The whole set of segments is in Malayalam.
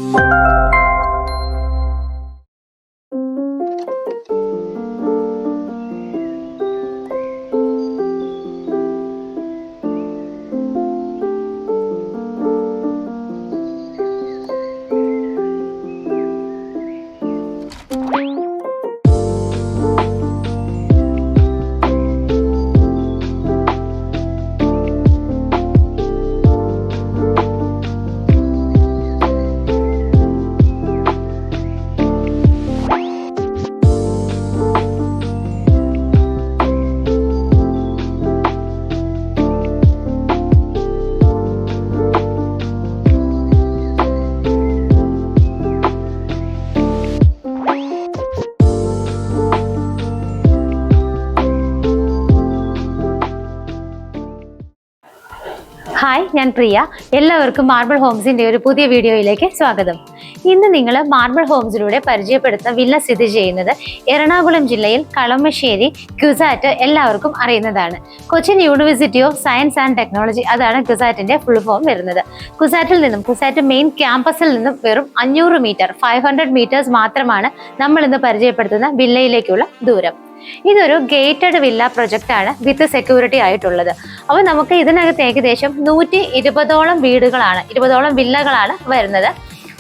ഹായ്, ഞാൻ പ്രിയ. എല്ലാവർക്കും മാർബിൾ ഹോംസിൻ്റെ ഒരു പുതിയ വീഡിയോയിലേക്ക് സ്വാഗതം. ഇന്ന് നിങ്ങൾ മാർബിൾ ഹോംസിലൂടെ പരിചയപ്പെടുത്തുന്ന വില്ല സ്ഥിതി ചെയ്യുന്നത് എറണാകുളം ജില്ലയിൽ കളമശ്ശേരി ക്യുസാറ്റ്. എല്ലാവർക്കും അറിയുന്നതാണ്. Cochin university of science and technology, അതാണ് ക്യുസാറ്റിൻ്റെ ഫുൾ ഫോം വരുന്നത്. ക്യുസാറ്റ് മെയിൻ ക്യാമ്പസിൽ നിന്നും വെറും 500 മീറ്റർ 500 മീറ്റേഴ്സ് മാത്രമാണ് നമ്മൾ ഇന്ന് പരിചയപ്പെടുത്തുന്ന വില്ലയിലേക്കുള്ള ദൂരം. ഇതൊരു ഗേറ്റഡ് വില്ല പ്രൊജക്റ്റ് ആണ്, വിത്ത് സെക്യൂരിറ്റി ആയിട്ടുള്ളത്. അപ്പോൾ നമുക്ക് ഇതിനകത്ത് ഏകദേശം 120ഓളം വീടുകളാണ്, 20ഓളം വില്ലകളാണ് വരുന്നത്.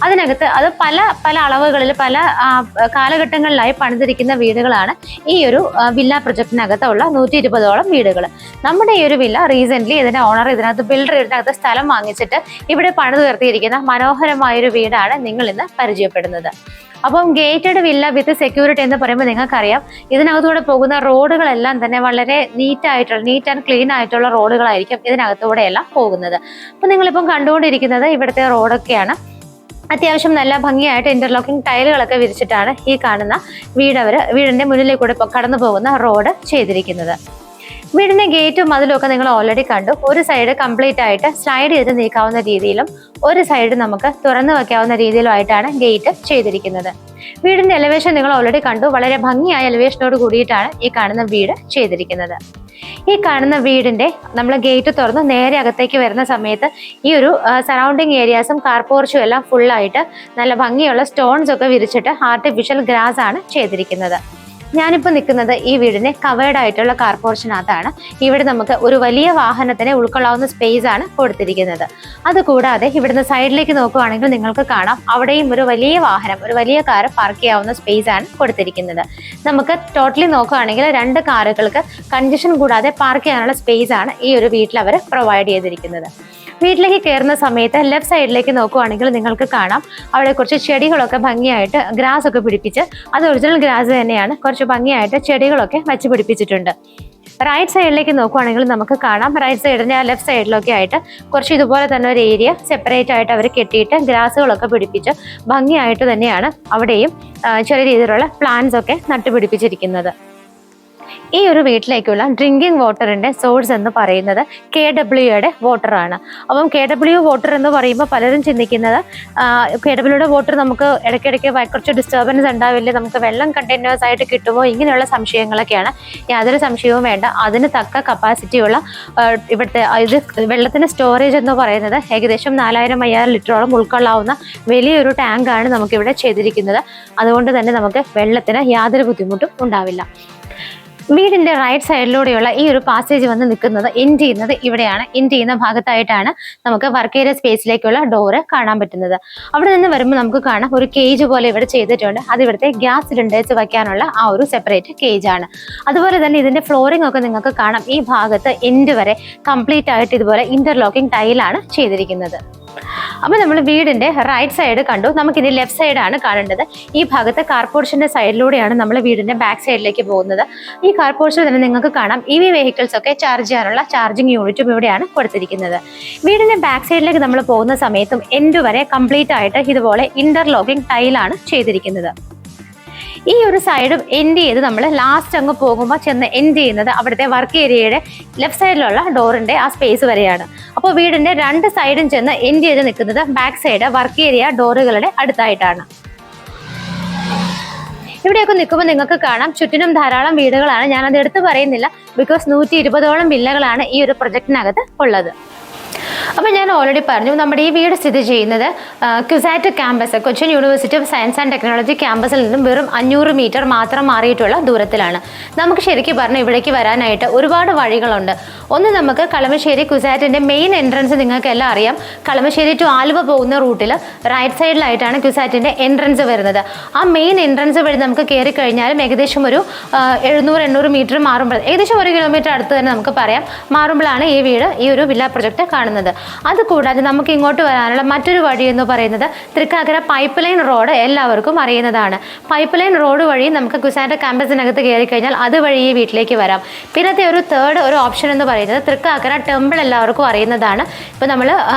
അതിനകത്ത് അത് പല അളവുകളിൽ പല കാലഘട്ടങ്ങളിലായി പണിതിരിക്കുന്ന വീടുകളാണ് ഈ ഒരു വില്ല പ്രൊജക്റ്റിനകത്തുള്ള 120ഓളം വീടുകൾ. നമ്മുടെ ഈ ഒരു വില്ല റീസെന്റ് ഇതിന്റെ ഓണർ ബിൽഡർ ഇതിനകത്ത് സ്ഥലം വാങ്ങിച്ചിട്ട് ഇവിടെ പണിത് ഉയർത്തിയിരിക്കുന്ന മനോഹരമായൊരു വീടാണ് നിങ്ങൾ ഇന്ന് പരിചയപ്പെടുന്നത്. അപ്പം ഗേറ്റഡ് വില്ല വിത്ത് സെക്യൂരിറ്റി എന്ന് പറയുമ്പോൾ നിങ്ങൾക്കറിയാം, ഇതിനകത്തൂടെ പോകുന്ന റോഡുകളെല്ലാം തന്നെ വളരെ നീറ്റ് ആൻഡ് ക്ലീൻ ആയിട്ടുള്ള റോഡുകളായിരിക്കും ഇതിനകത്തൂടെ എല്ലാം പോകുന്നത്. അപ്പം നിങ്ങളിപ്പം കണ്ടുകൊണ്ടിരിക്കുന്നത് ഇവിടുത്തെ റോഡൊക്കെയാണ്. അത്യാവശ്യം നല്ല ഭംഗിയായിട്ട് ഇന്റർലോക്കിംഗ് ടൈലുകളൊക്കെ വിരിച്ചിട്ടാണ് ഈ കാണുന്ന വീടിന്റെ മുന്നിലേക്കൂടെ കടന്നു പോകുന്ന റോഡ് ചെയ്തിരിക്കുന്നത്. വീടിന്റെ ഗേറ്റും അതിലൊക്കെ നിങ്ങൾ ഓൾറെഡി കണ്ടു. ഒരു സൈഡ് കംപ്ലീറ്റ് ആയിട്ട് സ്ലൈഡ് ചെയ്ത് നീക്കാവുന്ന രീതിയിലും ഒരു സൈഡ് നമുക്ക് തുറന്നു വെക്കാവുന്ന രീതിയിലുമായിട്ടാണ് ഗേറ്റ് ചെയ്തിരിക്കുന്നത്. വീടിന്റെ എലിവേഷൻ നിങ്ങൾ ഓൾറെഡി കണ്ടു. വളരെ ഭംഗിയായ എലിവേഷനോട് കൂടിയിട്ടാണ് ഈ കാണുന്ന വീട് ചെയ്തിരിക്കുന്നത്. ഈ കാണുന്ന വീടിന്റെ നമ്മൾ ഗേറ്റ് തുറന്ന് നേരെ അകത്തേക്ക് വരുന്ന സമയത്ത് ഈ ഒരു സറൗണ്ടിങ് ഏരിയാസും കാർ പോർച്ചും എല്ലാം ഫുള്ളായിട്ട് നല്ല ഭംഗിയുള്ള സ്റ്റോൺസ് ഒക്കെ വിരിച്ചിട്ട് ആർട്ടിഫിഷ്യൽ ഗ്രാസ് ആണ് ചെയ്തിരിക്കുന്നത്. ഞാനിപ്പോൾ നിൽക്കുന്നത് ഈ വീടിന് കവേർഡ് ആയിട്ടുള്ള കാർ പോർഷനകത്താണ്. ഇവിടെ നമുക്ക് ഒരു വലിയ വാഹനത്തിനെ ഉൾക്കൊള്ളാവുന്ന സ്പേസ് ആണ് കൊടുത്തിരിക്കുന്നത്. അതുകൂടാതെ ഇവിടുന്ന് സൈഡിലേക്ക് നോക്കുകയാണെങ്കിൽ നിങ്ങൾക്ക് കാണാം, അവിടെയും ഒരു വലിയ കാർ പാർക്ക് ചെയ്യാവുന്ന സ്പേസ് ആണ് കൊടുത്തിരിക്കുന്നത്. നമുക്ക് ടോട്ടലി നോക്കുകയാണെങ്കിൽ 2 കാറുകൾക്ക് കൺജഷൻ കൂടാതെ പാർക്ക് ചെയ്യാനുള്ള സ്പേസ് ആണ് ഈ ഒരു വീട്ടിൽ അവർ പ്രൊവൈഡ് ചെയ്തിരിക്കുന്നത്. വീട്ടിലേക്ക് കയറുന്ന സമയത്ത് ലെഫ്റ്റ് സൈഡിലേക്ക് നോക്കുകയാണെങ്കിൽ നിങ്ങൾക്ക് കാണാം, അവിടെ കുറച്ച് ചെടികളൊക്കെ ഭംഗിയായിട്ട് ഗ്രാസ് ഒക്കെ പിടിപ്പിച്ച്, അത് ഒറിജിനൽ ഗ്രാസ് തന്നെയാണ്, കുറച്ച് ഭംഗിയായിട്ട് ചെടികളൊക്കെ വെച്ച് പിടിപ്പിച്ചിട്ടുണ്ട്. റൈറ്റ് സൈഡിലേക്ക് നോക്കുകയാണെങ്കിൽ നമുക്ക് കാണാം, റൈറ്റ് സൈഡിന്റെ ലെഫ്റ്റ് സൈഡിലൊക്കെ ആയിട്ട് കുറച്ച് ഇതുപോലെ തന്നെ ഒരു ഏരിയ സെപ്പറേറ്റ് ആയിട്ട് അവർ കെട്ടിയിട്ട് ഗ്രാസുകളൊക്കെ പിടിപ്പിച്ച് ഭംഗിയായിട്ട് തന്നെയാണ് അവിടെയും ചെറിയ രീതിയിലുള്ള പ്ലാന്റ്സ് ഒക്കെ നട്ടുപിടിപ്പിച്ചിരിക്കുന്നത്. ഈ ഒരു വീട്ടിലേക്കുള്ള ഡ്രിങ്കിങ് വാട്ടറിന്റെ സോഴ്സ് എന്ന് പറയുന്നത് KWയുടെ വാട്ടറാണ്. അപ്പം KW വാട്ടർ എന്ന് പറയുമ്പോൾ പലരും ചിന്തിക്കുന്നത് KWയുടെ വാട്ടർ നമുക്ക് ഇടയ്ക്കിടയ്ക്ക് കുറച്ച് ഡിസ്റ്റർബൻസ് ഉണ്ടാവില്ലേ, നമുക്ക് വെള്ളം കണ്ടിന്യൂസ് ആയിട്ട് കിട്ടുമോ, ഇങ്ങനെയുള്ള സംശയങ്ങളൊക്കെയാണ്. യാതൊരു സംശയവും വേണ്ട. അതിന് തക്ക കപ്പാസിറ്റിയുള്ള ഇവിടുത്തെ വെള്ളത്തിന്റെ സ്റ്റോറേജ് എന്ന് പറയുന്നത് ഏകദേശം 4000-5000 ലിറ്ററോളം ഉൾക്കൊള്ളാവുന്ന വലിയൊരു ടാങ്കാണ് നമുക്കിവിടെ ചെയ്തിരിക്കുന്നത്. അതുകൊണ്ട് തന്നെ നമുക്ക് വെള്ളത്തിന് യാതൊരു ബുദ്ധിമുട്ടും ഉണ്ടാവില്ല. വീടിന്റെ റൈറ്റ് സൈഡിലൂടെയുള്ള ഈ ഒരു പാസേജ് വന്ന് നിൽക്കുന്നത് എൻഡ് ചെയ്യുന്നത് ഇവിടെയാണ്. എൻഡ് ചെയ്യുന്ന ഭാഗത്തായിട്ടാണ് നമുക്ക് വർക്ക് ഏരിയ സ്പേസിലേക്കുള്ള ഡോറ് കാണാൻ പറ്റുന്നത്. അവിടെ നിന്ന് വരുമ്പോൾ നമുക്ക് കാണാം, ഒരു കേജ് പോലെ ഇവിടെ ചെയ്തിട്ടുണ്ട്. അത് ഇവിടുത്തെ ഗ്യാസ് സിലിണ്ടേഴ്സ് വയ്ക്കാനുള്ള ആ ഒരു സെപ്പറേറ്റ് കേജ് ആണ്. അതുപോലെ തന്നെ ഇതിന്റെ ഫ്ലോറിംഗ് ഒക്കെ നിങ്ങൾക്ക് കാണാം, ഈ ഭാഗത്ത് എൻഡ് വരെ കംപ്ലീറ്റ് ആയിട്ട് ഇതുപോലെ ഇന്റർലോക്കിംഗ് ടൈലാണ് ചെയ്തിരിക്കുന്നത്. അപ്പൊ നമ്മൾ വീടിന്റെ റൈറ്റ് സൈഡ് കണ്ടു. നമുക്കിനി ലെഫ്റ്റ് സൈഡാണ് കാണേണ്ടത്. ഈ ഭാഗത്ത് കാർ പോർഷന്റെ സൈഡിലൂടെയാണ് നമ്മൾ വീടിന്റെ ബാക്ക് സൈഡിലേക്ക് പോകുന്നത്. ഈ കാർ പോർഷനിൽ തന്നെ നിങ്ങൾക്ക് കാണാം, EV വെഹിക്കിൾസ് ഒക്കെ ചാർജ് ചെയ്യാനുള്ള ചാർജിങ് യൂണിറ്റും ഇവിടെയാണ് കൊടുത്തിരിക്കുന്നത്. വീടിന്റെ ബാക്ക് സൈഡിലേക്ക് നമ്മൾ പോകുന്ന സമയത്തും എൻഡ് വരെ കംപ്ലീറ്റ് ആയിട്ട് ഇതുപോലെ ഇന്റർലോക്കിംഗ് ടൈലാണ് ചെയ്തിരിക്കുന്നത്. ഈ ഒരു സൈഡും എൻഡ് ചെയ്ത് നമ്മൾ ലാസ്റ്റ് അങ്ങ് പോകുമ്പോൾ ചെന്ന് എൻഡ് ചെയ്യുന്നത് അവിടുത്തെ വർക്ക് ഏരിയയുടെ ലെഫ്റ്റ് സൈഡിലുള്ള ഡോറിന്റെ ആ സ്പേസ് വരെയാണ്. അപ്പോൾ വീടിന്റെ 2 സൈഡും ചെന്ന് എൻഡ് ചെയ്ത് നിൽക്കുന്നത് ബാക്ക് സൈഡ് വർക്ക് ഏരിയ ഡോറുകളുടെ അടുത്തായിട്ടാണ്. ഇവിടെയൊക്കെ നിൽക്കുമ്പോൾ നിങ്ങൾക്ക് കാണാം, ചുറ്റിനും ധാരാളം വീടുകളാണ്. ഞാനത് എടുത്ത് പറയുന്നില്ല, ബിക്കോസ് 120ഓളം വില്ലകളാണ് ഈ ഒരു പ്രൊജക്റ്റിനകത്ത് ഉള്ളത്. അപ്പോൾ ഞാൻ ഓൾറെഡി പറഞ്ഞു, നമ്മുടെ ഈ വീട് സ്ഥിതി ചെയ്യുന്നത് CUSAT campus, Cochin university of science and technology ക്യാമ്പസിൽ നിന്നും വെറും 500 മീറ്റർ മാത്രം മാറിയിട്ടുള്ള ദൂരത്തിലാണ്. നമുക്ക് ശരിക്കും പറഞ്ഞാൽ ഇവിടേക്ക് വരാനായിട്ട് ഒരുപാട് വഴികളുണ്ട്. ഒന്ന്, നമുക്ക് കളമശ്ശേരി ക്യുസാറ്റിൻ്റെ മെയിൻ എൻട്രൻസ് നിങ്ങൾക്ക് എല്ലാം അറിയാം. കളമശ്ശേരി ടു ആലുവ പോകുന്ന റൂട്ടിൽ റൈറ്റ് സൈഡിലായിട്ടാണ് ക്യുസാറ്റിൻ്റെ എൻട്രൻസ് വരുന്നത്. ആ മെയിൻ എൻട്രൻസ് വഴി നമുക്ക് കയറി കഴിഞ്ഞാലും ഏകദേശം ഒരു 700-800 മീറ്റർ മാറുമ്പോൾ, ഏകദേശം 1 കിലോമീറ്റർ അടുത്ത് തന്നെ നമുക്ക് പറയാം, മാറുമ്പോഴാണ് ഈ വീട്, ഈ ഒരു വില്ല പ്രൊജക്ട് കാണുന്നത്. അതുകൂടാതെ നമുക്ക് ഇങ്ങോട്ട് വരാനുള്ള മറ്റൊരു വഴി എന്ന് പറയുന്നത് തൃക്കാക്കര പൈപ്പ് ലൈൻ റോഡ് എല്ലാവർക്കും അറിയുന്നതാണ്. പൈപ്പ് ലൈൻ റോഡ് വഴി നമുക്ക് ക്യുസാറ്റ് ക്യാമ്പസിനകത്ത് കയറി കഴിഞ്ഞാൽ അതുവഴി ഈ വീട്ടിലേക്ക് വരാം. പിന്നത്തെ ഒരു തേർഡ് ഒരു ഓപ്ഷൻ എന്ന് പറയുന്നത് തൃക്കാക്കര ടെമ്പിൾ എല്ലാവർക്കും അറിയുന്നതാണ്. ഇപ്പോൾ നമ്മൾ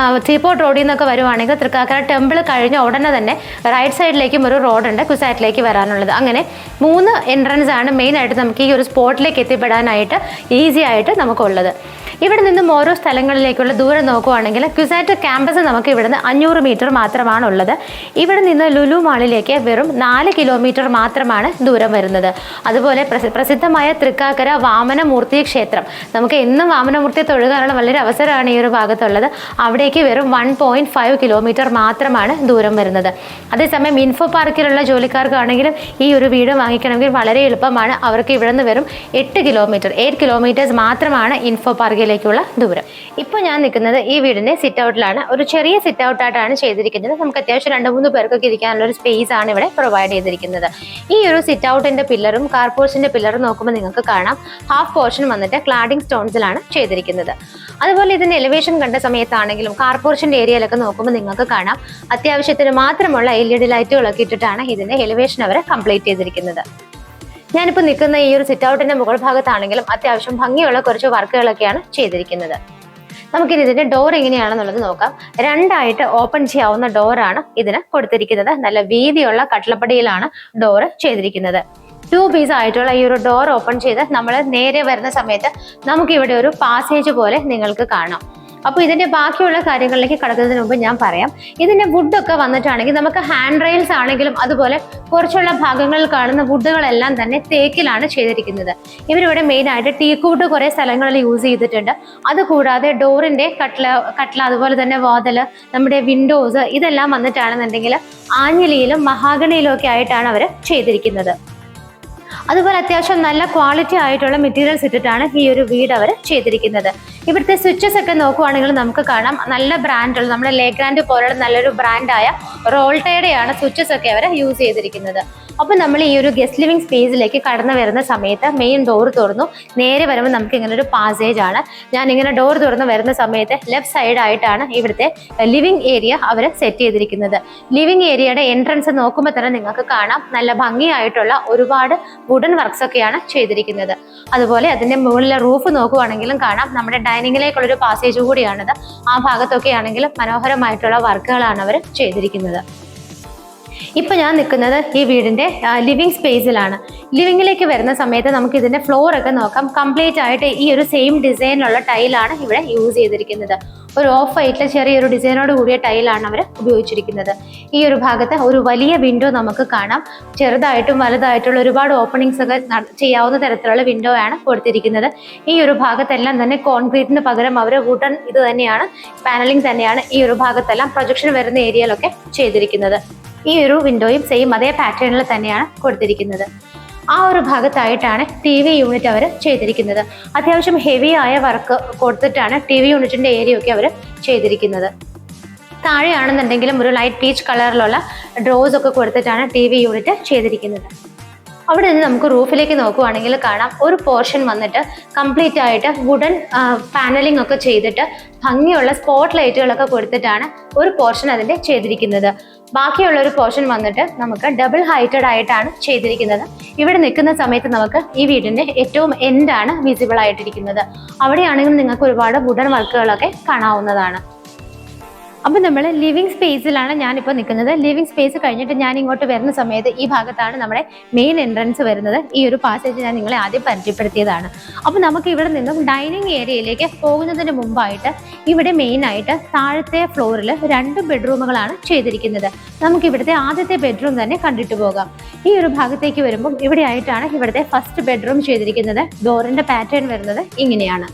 സീപോർട്ട് റോഡിൽ നിന്നൊക്കെ വരുവാണെങ്കിൽ തൃക്കാക്കര ടെമ്പിൾ കഴിഞ്ഞ ഉടനെ തന്നെ റൈറ്റ് സൈഡിലേക്കും ഒരു റോഡുണ്ട് ക്യുസാറ്റിലേക്ക് വരാനുള്ളത്. അങ്ങനെ 3 എൻട്രൻസ് ആണ് മെയിനായിട്ട് നമുക്ക് ഈ ഒരു സ്പോട്ടിലേക്ക് എത്തിപ്പെടാനായിട്ട് ഈസി ആയിട്ട് നമുക്കുള്ളത്. ഇവിടെ നിന്നും ഓരോ സ്ഥലങ്ങളിലേക്കുള്ള ദൂരം നോക്കുവാണെങ്കിൽ ക്യുസാറ്റ് ക്യാമ്പസ് നമുക്ക് ഇവിടുന്ന് 500 മീറ്റർ മാത്രമാണ് ഉള്ളത്. ഇവിടെ നിന്ന് ലുലു മാളിലേക്ക് വെറും 4 കിലോമീറ്റർ മാത്രമാണ് ദൂരം വരുന്നത്. അതുപോലെ പ്രസിദ്ധമായ തൃക്കാക്കര വാമനമൂർത്തി ക്ഷേത്രം, നമുക്ക് എന്നും വാമനമൂർത്തിയെ തൊഴുകാനുള്ള വളരെ അവസരമാണ് ഈ ഒരു ഭാഗത്തുള്ളത്. അവിടേക്ക് വെറും 1.5 കിലോമീറ്റർ മാത്രമാണ് ദൂരം വരുന്നത്. അതേസമയം ഇൻഫോ പാർക്കിലുള്ള ജോലിക്കാർക്കാണെങ്കിലും ഈ ഒരു വീട് വാങ്ങിക്കണമെങ്കിൽ വളരെ എളുപ്പമാണ്. അവർക്ക് ഇവിടെ നിന്ന് വെറും 8 കിലോമീറ്റേഴ്സ് മാത്രമാണ് ഇൻഫോ പാർക്കിലേക്കുള്ള ദൂരം. ഇപ്പോൾ ഞാൻ നിൽക്കുന്നത് ഈ വീടിൻ്റെ സിറ്റ് ഔട്ടിലാണ്. ഒരു ചെറിയ സിറ്റ് ഔട്ടായിട്ടാണ് ചെയ്തിരിക്കുന്നത്. നമുക്ക് അത്യാവശ്യം 2-3 പേർക്കൊക്കെ ഇരിക്കാനുള്ള ഒരു സ്പേസ് ആണ് ഇവിടെ പ്രൊവൈഡ് ചെയ്തിരിക്കുന്നത്. ഈ ഒരു സിറ്റ് ഔട്ടിൻ്റെ പില്ലറും കാർ പോർച്ചിൻ്റെ പില്ലറും നോക്കുമ്പോൾ നിങ്ങൾക്ക് കാണാം, ഹാഫ് പോർഷൻ വന്നിട്ട് ക്ലാഡിംഗ് സ്റ്റോൺസിലാണ് ചെയ്തിരിക്കുന്നത്. അതുപോലെ ഇതിൻ്റെ എലിവേഷൻ കണ്ട സമയത്താണെങ്കിലും കാർ പോർച്ചിൻ്റെ ഏരിയയിലൊക്കെ നോക്കുമ്പോൾ നിങ്ങൾക്ക് കാണാം, അത്യാവശ്യത്തിന് മാത്രമുള്ള LED ലൈറ്റുകളൊക്കെ ഇട്ടിട്ടാണ് ഇതിൻ്റെ എലിവേഷൻ അവർ കംപ്ലീറ്റ് ചെയ്തിരിക്കുന്നത്. ഞാനിപ്പോൾ നിൽക്കുന്ന ഈ ഒരു സിറ്റ് ഔട്ടിൻ്റെ മുകൾ ഭാഗത്താണെങ്കിലും അത്യാവശ്യം ഭംഗിയുള്ള കുറച്ച് വർക്കുകളൊക്കെയാണ് ചെയ്തിരിക്കുന്നത്. നമുക്കിനി ഇതിൻ്റെ ഡോർ എങ്ങനെയാണെന്നുള്ളത് നോക്കാം. 2 ഓപ്പൺ ചെയ്യാവുന്ന ഡോറാണ് ഇതിന് കൊടുത്തിരിക്കുന്നത്. നല്ല വീതിയുള്ള കട്ടിളപ്പടിയിലാണ് ഡോറ് ചെയ്തിരിക്കുന്നത്. 2 പീസ് ആയിട്ടുള്ള ഈ ഒരു ഡോർ ഓപ്പൺ ചെയ്ത് നമ്മൾ നേരെ വരുന്ന സമയത്ത് നമുക്കിവിടെ ഒരു പാസേജ് പോലെ നിങ്ങൾക്ക് കാണാം. അപ്പോൾ ഇതിൻ്റെ ബാക്കിയുള്ള കാര്യങ്ങളിലേക്ക് കടക്കുന്നതിന് മുമ്പ് ഞാൻ പറയാം, ഇതിൻ്റെ വുഡൊക്കെ വന്നിട്ടാണെങ്കിൽ നമുക്ക് ഹാൻഡ് റെയിൽസ് ആണെങ്കിലും അതുപോലെ കുറച്ചുള്ള ഭാഗങ്ങളിൽ കാണുന്ന വുഡുകളെല്ലാം തന്നെ തേക്കിലാണ് ചെയ്തിരിക്കുന്നത്. ഇവരിവിടെ മെയിനായിട്ട് ടീക്കൂട്ട് കുറേ സ്ഥലങ്ങളിൽ യൂസ് ചെയ്തിട്ടുണ്ട്. അതുകൂടാതെ ഡോറിൻ്റെ കട്ട്ല അതുപോലെ തന്നെ വാതില്, നമ്മുടെ വിൻഡോസ് ഇതെല്ലാം വന്നിട്ടാണെന്നുണ്ടെങ്കിൽ ആഞ്ഞിലിയിലും മഹാഗണിയിലും ഒക്കെ ആയിട്ടാണ് അവർ ചെയ്തിരിക്കുന്നത്. അതുപോലെ അത്യാവശ്യം നല്ല ക്വാളിറ്റി ആയിട്ടുള്ള മെറ്റീരിയൽസ് ഇട്ടിട്ടാണ് ഈ ഒരു വീട് അവർ ചെയ്തിരിക്കുന്നത്. ഇവിടുത്തെ സ്വിച്ചസ് ഒക്കെ നോക്കുവാണെങ്കിൽ നമുക്ക് കാണാം, നല്ല ബ്രാൻഡുള്ള നമ്മുടെ ലേഗ്രാൻഡ് പോലുള്ള നല്ലൊരു ബ്രാൻഡായ റോൾട്ടയുടെയാണ് സ്വിച്ചസ് ഒക്കെ അവർ യൂസ് ചെയ്തിരിക്കുന്നത്. അപ്പോൾ നമ്മൾ ഈ ഒരു ഗസ്റ്റ് ലിവിംഗ് സ്പേസിലേക്ക് കടന്നു വരുന്ന സമയത്ത് മെയിൻ ഡോർ തുറന്നു നേരെ വരുമ്പോൾ നമുക്ക് ഇങ്ങനെ ഒരു പാസേജ് ആണ്. ഞാൻ ഇങ്ങനെ ഡോർ തുറന്ന് വരുന്ന സമയത്ത് ലെഫ്റ്റ് സൈഡായിട്ടാണ് ഇവിടുത്തെ ലിവിംഗ് ഏരിയ അവർ സെറ്റ് ചെയ്തിരിക്കുന്നത്. ലിവിംഗ് ഏരിയയുടെ എൻട്രൻസ് നോക്കുമ്പോൾ തന്നെ നിങ്ങൾക്ക് കാണാം, നല്ല ഭംഗിയായിട്ടുള്ള ഒരുപാട് വുഡൻ വർക്ക്സ് ഒക്കെയാണ് ചെയ്തിരിക്കുന്നത്. അതുപോലെ അതിൻ്റെ മുകളിലെ റൂഫ് നോക്കുവാണെങ്കിലും കാണാം, നമ്മുടെ ഡൈനിങ്ങിലേക്കുള്ളൊരു പാസേജ് കൂടിയാണിത്. ആ ഭാഗത്തൊക്കെ ആണെങ്കിലും മനോഹരമായിട്ടുള്ള വർക്കുകളാണ് അവർ ചെയ്തിരിക്കുന്നത്. ഇപ്പം ഞാൻ നിൽക്കുന്നത് ഈ വീടിൻ്റെ ലിവിങ് സ്പേസിലാണ്. ലിവിങ്ങിലേക്ക് വരുന്ന സമയത്ത് നമുക്ക് ഇതിൻ്റെ ഫ്ലോറൊക്കെ നോക്കാം. കംപ്ലീറ്റ് ആയിട്ട് ഈ ഒരു സെയിം ഡിസൈനിലുള്ള ടൈലാണ് ഇവിടെ യൂസ് ചെയ്തിരിക്കുന്നത്. ഒരു ഓഫ് വൈറ്റിലെ ചെറിയൊരു ഡിസൈനോട് കൂടിയ ടൈലാണ് അവർ ഉപയോഗിച്ചിരിക്കുന്നത്. ഈ ഒരു ഭാഗത്ത് ഒരു വലിയ വിൻഡോ നമുക്ക് കാണാം. ചെറുതായിട്ടും വലുതായിട്ടുള്ള ഒരുപാട് ഓപ്പണിങ്സ് ഒക്കെ ചെയ്യാവുന്ന തരത്തിലുള്ള വിൻഡോ ആണ് കൊടുത്തിരിക്കുന്നത്. ഈ ഒരു ഭാഗത്തെല്ലാം തന്നെ കോൺക്രീറ്റിന് പകരം അവർ വുഡൻ ഇത് തന്നെയാണ്, പാനലിംഗ് തന്നെയാണ് ഈ ഒരു ഭാഗത്തെല്ലാം പ്രൊജക്ഷൻ വരുന്ന ഏരിയയിലൊക്കെ ചെയ്തിരിക്കുന്നത്. ഈ ഒരു വിൻഡോയും സെയിം അതേ പാറ്റേണിൽ തന്നെയാണ് കൊടുത്തിരിക്കുന്നത്. ആ ഒരു ഭാഗത്തായിട്ടാണ് TV യൂണിറ്റ് അവർ ചെയ്തിരിക്കുന്നത്. അത്യാവശ്യം ഹെവി ആയ വർക്ക് കൊടുത്തിട്ടാണ് TV യൂണിറ്റിൻ്റെ ഏരിയ ഒക്കെ അവർ ചെയ്തിരിക്കുന്നത്. താഴെയാണെന്നുണ്ടെങ്കിലും ഒരു ലൈറ്റ് പീച്ച് കളറിലുള്ള ഡ്രോസ് ഒക്കെ കൊടുത്തിട്ടാണ് TV യൂണിറ്റ് ചെയ്തിരിക്കുന്നത്. അവിടെ നിന്ന് നമുക്ക് റൂഫിലേക്ക് നോക്കുവാണെങ്കിൽ കാണാം, ഒരു പോർഷൻ വന്നിട്ട് കംപ്ലീറ്റ് ആയിട്ട് വുഡൻ പാനലിംഗ് ഒക്കെ ചെയ്തിട്ട് ഭംഗിയുള്ള സ്പോട്ട് ലൈറ്റുകളൊക്കെ കൊടുത്തിട്ടാണ് ഒരു പോർഷൻ അതിൻ്റെ ചെയ്തിരിക്കുന്നത്. ബാക്കിയുള്ള ഒരു പോർഷൻ വന്നിട്ട് നമുക്ക് ഡബിൾ ഹൈറ്റഡ് ആയിട്ടാണ് ചെയ്തിരിക്കുന്നത്. ഇവിടെ നിൽക്കുന്ന സമയത്ത് നമുക്ക് ഈ വീടിൻ്റെ ഏറ്റവും എൻഡാണ് വിസിബിൾ ആയിട്ടിരിക്കുന്നത്. അവിടെയാണെങ്കിൽ നിങ്ങൾക്ക് ഒരുപാട് വുഡൻ വർക്കുകളൊക്കെ കാണാവുന്നതാണ്. അപ്പം നമ്മൾ ലിവിങ് സ്പേസിലാണ് ഞാനിപ്പോൾ നിൽക്കുന്നത്. ലിവിങ് സ്പേസ് കഴിഞ്ഞിട്ട് ഞാൻ ഇങ്ങോട്ട് വരുന്ന സമയത്ത് ഈ ഭാഗത്താണ് നമ്മുടെ മെയിൻ എൻട്രൻസ് വരുന്നത്. ഈ ഒരു പാസേജ് ഞാൻ നിങ്ങളെ ആദ്യം പരിചയപ്പെടുത്തിയതാണ്. അപ്പോൾ നമുക്ക് ഇവിടെ നിന്നും ഡൈനിങ് ഏരിയയിലേക്ക് പോകുന്നതിന് മുമ്പായിട്ട് ഇവിടെ മെയിനായിട്ട് താഴത്തെ ഫ്ലോറിൽ 2 ബെഡ്റൂമുകളാണ് ചെയ്തിരിക്കുന്നത്. നമുക്ക് ഇവിടുത്തെ ആദ്യത്തെ ബെഡ്റൂം തന്നെ കണ്ടിട്ട് പോകാം. ഈ ഒരു ഭാഗത്തേക്ക് വരുമ്പം ഇവിടെ ആയിട്ടാണ് ഇവിടുത്തെ ഫസ്റ്റ് ബെഡ്റൂം ചെയ്തിരിക്കുന്നത്. ഡോറിൻ്റെ പാറ്റേൺ വരുന്നത് ഇങ്ങനെയാണ്.